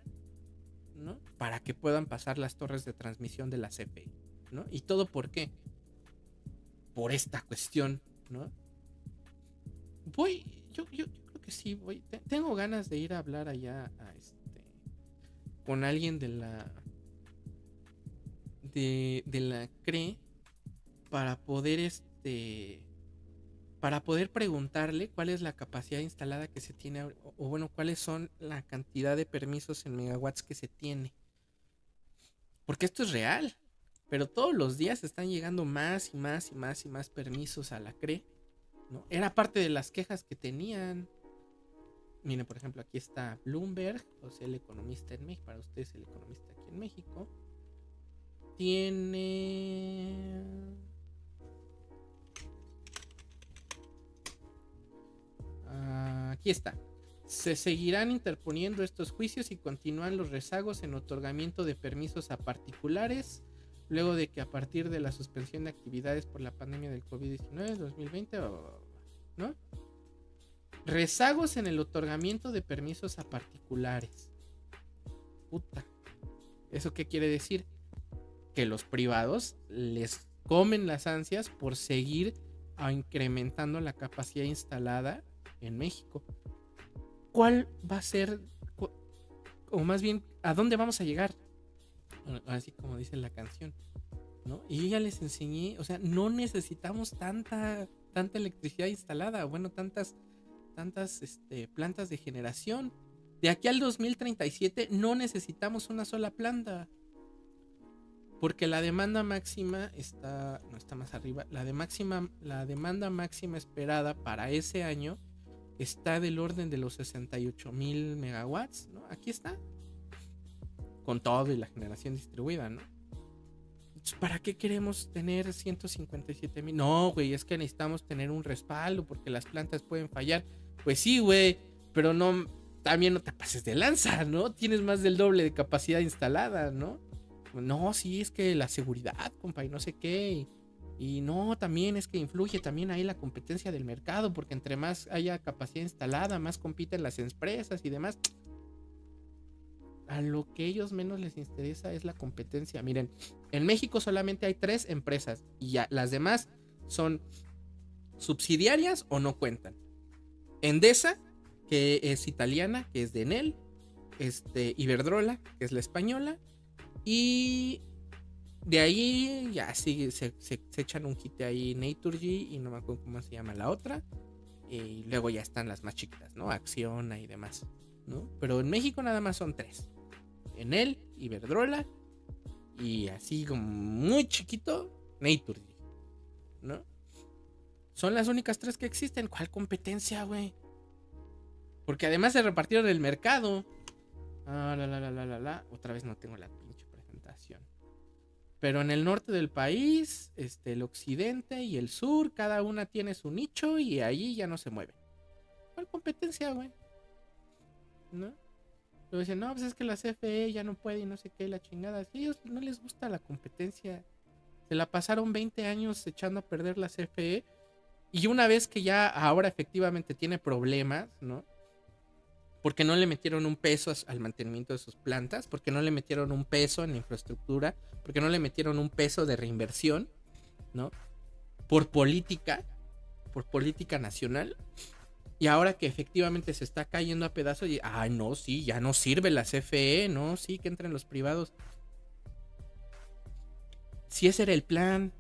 ¿no? Para que puedan pasar las torres de transmisión de la CFE, ¿no? ¿Y todo por qué? Por esta cuestión, ¿no? Yo que sí voy. Tengo ganas de ir a hablar allá con alguien de la CRE para poder para poder preguntarle cuál es la capacidad instalada que se tiene o bueno, cuáles son la cantidad de permisos en megawatts que se tiene. Porque esto es real. Pero todos los días están llegando más y más y más y más permisos a la CRE, ¿no? Era parte de las quejas que tenían. Miren, por ejemplo, aquí está Bloomberg, o sea, el economista en México. Para ustedes, el economista aquí en México. Tiene... aquí está. Se seguirán interponiendo estos juicios y continúan los rezagos en otorgamiento de permisos a particulares, luego de que a partir de la suspensión de actividades por la pandemia del COVID-19 2020, ¿no? Rezagos en el otorgamiento de permisos a particulares. Puta. ¿Eso qué quiere decir? Que los privados les comen las ansias por seguir incrementando la capacidad instalada en México. ¿Cuál va a ser, o más bien, a dónde vamos a llegar? Así como dice la canción, ¿no? Y yo ya les enseñé, o sea, no necesitamos tanta electricidad instalada, bueno, tantas plantas de generación. De aquí al 2037 no necesitamos una sola planta. Porque la demanda máxima no está más arriba. La demanda máxima esperada para ese año está del orden de los 68,000 megawatts, ¿no? Aquí está. Con todo y la generación distribuida, ¿no? Entonces, ¿para qué queremos tener 157,000? No, güey, es que necesitamos tener un respaldo porque las plantas pueden fallar. Pues sí, güey, pero no, también no te pases de lanza, ¿no? Tienes más del doble de capacidad instalada, ¿no? No, sí, es que la seguridad, compa, y no sé qué. Y no, también es que influye también ahí la competencia del mercado, porque entre más haya capacidad instalada, más compiten las empresas y demás. A lo que ellos menos les interesa es la competencia. Miren, en México solamente hay 3 empresas y ya las demás son subsidiarias o no cuentan. Endesa, que es italiana, que es de Enel. Iberdrola, que es la española. Y de ahí ya sí, se echan un quite ahí Naturgy y no me acuerdo cómo se llama la otra. Y luego ya están las más chiquitas, ¿no? Acciona y demás, ¿no? Pero en México nada más son 3. Enel, Iberdrola y así como muy chiquito, Naturgy, ¿no? Son las únicas 3 que existen. ¿Cuál competencia, güey? Porque además se repartieron el mercado. Otra vez no tengo la pinche presentación. Pero en el norte del país, el occidente y el sur, cada una tiene su nicho y ahí ya no se mueve. ¿Cuál competencia, güey? ¿No? Luego dicen, no, pues es que la CFE ya no puede y no sé qué, la chingada. Si a ellos no les gusta la competencia. Se la pasaron 20 años echando a perder la CFE. Y una vez que ya ahora efectivamente tiene problemas, ¿no? Porque no le metieron un peso al mantenimiento de sus plantas, porque no le metieron un peso en la infraestructura, porque no le metieron un peso de reinversión, ¿no? Por política nacional. Y ahora que efectivamente se está cayendo a pedazos, y no, sí, ya no sirve la CFE, no, sí, que entren los privados. Si ese era el plan,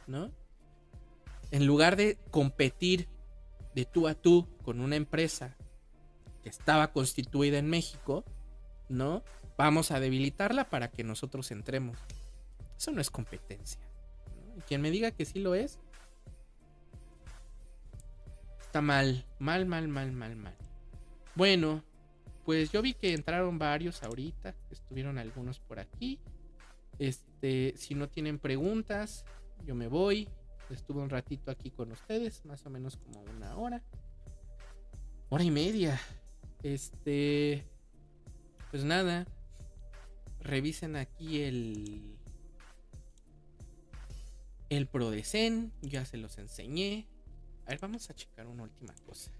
¿no? En lugar de competir de tú a tú con una empresa que estaba constituida en México, ¿no? Vamos a debilitarla para que nosotros entremos. Eso no es competencia, ¿no? Y quien me diga que sí lo es, está mal. Bueno, pues yo vi que entraron varios ahorita. Estuvieron algunos por aquí. Si no tienen preguntas, yo me voy. Estuve un ratito aquí con ustedes, más o menos como 1 hora. 1 hora y media. Pues nada. Revisen aquí el Prodecen. Ya se los enseñé. A ver, vamos a checar una última cosa.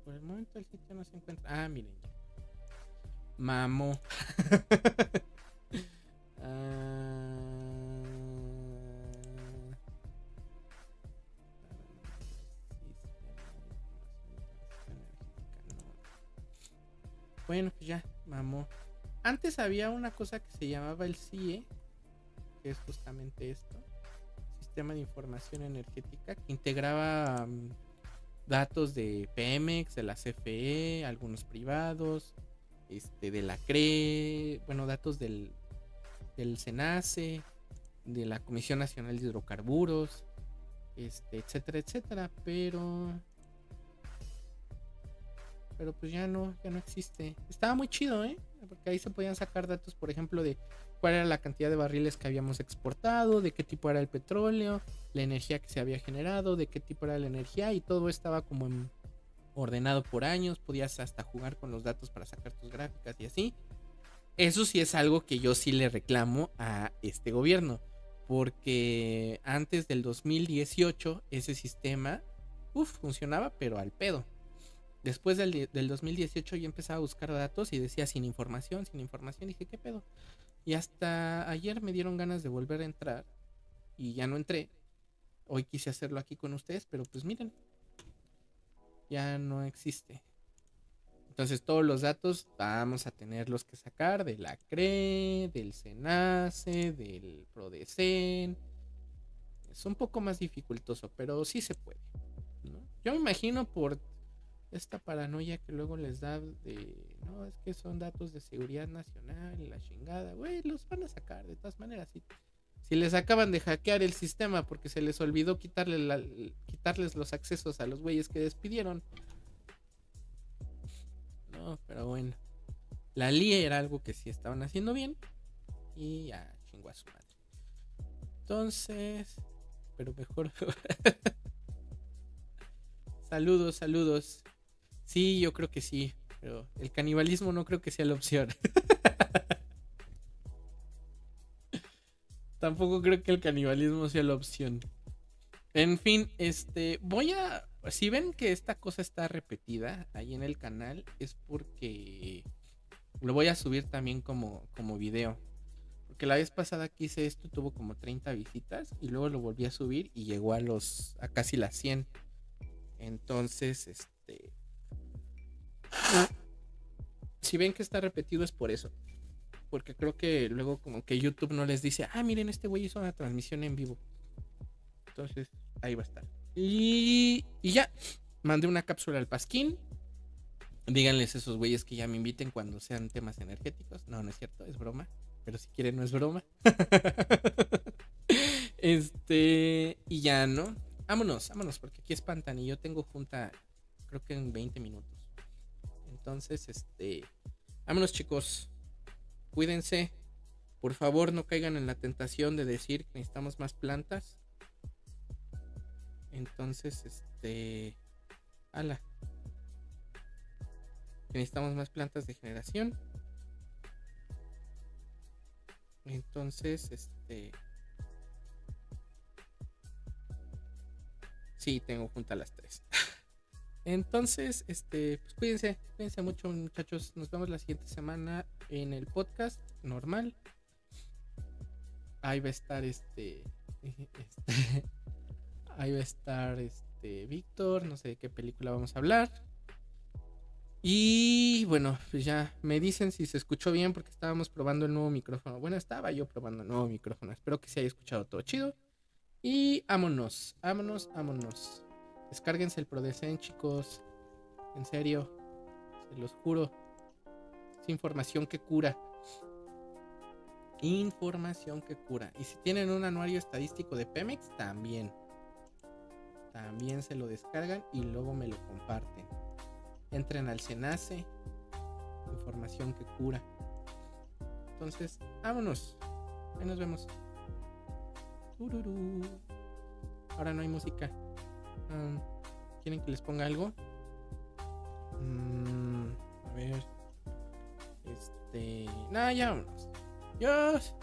Por el momento el sitio no se encuentra. Ah, miren ya. Mamó. Bueno, pues ya, mamó. Antes había una cosa que se llamaba el CIE, que es justamente esto, Sistema de Información Energética, que integraba datos de Pemex, de la CFE, algunos privados, de la CRE, bueno, datos del SENACE, de la Comisión Nacional de Hidrocarburos, etcétera, etcétera, pero pues ya no existe. Estaba muy chido, porque ahí se podían sacar datos, por ejemplo, de cuál era la cantidad de barriles que habíamos exportado, de qué tipo era el petróleo, la energía que se había generado, de qué tipo era la energía, y todo estaba como ordenado por años. Podías hasta jugar con los datos para sacar tus gráficas y así. Eso sí es algo que yo sí le reclamo a este gobierno, porque antes del 2018 ese sistema funcionaba pero al pedo. Después del 2018 yo empezaba a buscar datos y decía sin información. Dije, ¿qué pedo? Y hasta ayer me dieron ganas de volver a entrar y ya no entré. Hoy quise hacerlo aquí con ustedes, pero pues miren, ya no existe. Entonces todos los datos vamos a tenerlos que sacar de la CRE, del SENACE, del PRODECEN. Es un poco más dificultoso, pero sí se puede, ¿no? Yo me imagino por esta paranoia que luego les da de, no, es que son datos de seguridad nacional y la chingada, güey, los van a sacar de todas maneras. Si les acaban de hackear el sistema porque se les olvidó quitarles los accesos a los güeyes que despidieron. No, pero bueno, la LIE era algo que sí estaban haciendo bien y ya chingó a su madre. Entonces, pero mejor. Saludos. Sí, yo creo que sí, pero el canibalismo no creo que sea la opción. Tampoco creo que el canibalismo sea la opción. En fin, si ven que esta cosa está repetida ahí en el canal, es porque lo voy a subir también como video. Porque la vez pasada que hice esto tuvo como 30 visitas y luego lo volví a subir y llegó a casi las 100. Entonces, si ven que está repetido es por eso. Porque creo que luego como que YouTube no les dice, miren, este güey hizo una transmisión en vivo. Entonces, ahí va a estar. Y ya, mandé una cápsula al Pasquín. Díganles a esos güeyes que ya me inviten cuando sean temas energéticos. No es cierto, es broma. Pero si quieren, no es broma. Y ya, ¿no? Vámonos, porque aquí espantan y yo tengo junta, creo que en 20 minutos. Entonces, vámonos, chicos. Cuídense. Por favor, no caigan en la tentación de decir que necesitamos más plantas. Entonces, ala. Que necesitamos más plantas de generación. Entonces, sí, tengo junta a las 3. Entonces, pues cuídense mucho, muchachos. Nos vemos la siguiente semana en el podcast normal. Ahí va a estar ahí va a estar Víctor, no sé de qué película vamos a hablar. Y bueno, pues ya me dicen si se escuchó bien porque estábamos probando el nuevo micrófono. Bueno, estaba yo probando el nuevo micrófono. Espero que se haya escuchado todo chido. Y vámonos. Descárguense el PRODECEN, chicos. En serio, se los juro. Es información que cura. Y si tienen un anuario estadístico de Pemex, también se lo descargan y luego me lo comparten. Entren al SENACE. Información que cura. Entonces, vámonos. Ahí nos vemos. Ahora no hay música. ¿Quieren que les ponga algo? A ver. Ya vámonos. Dios.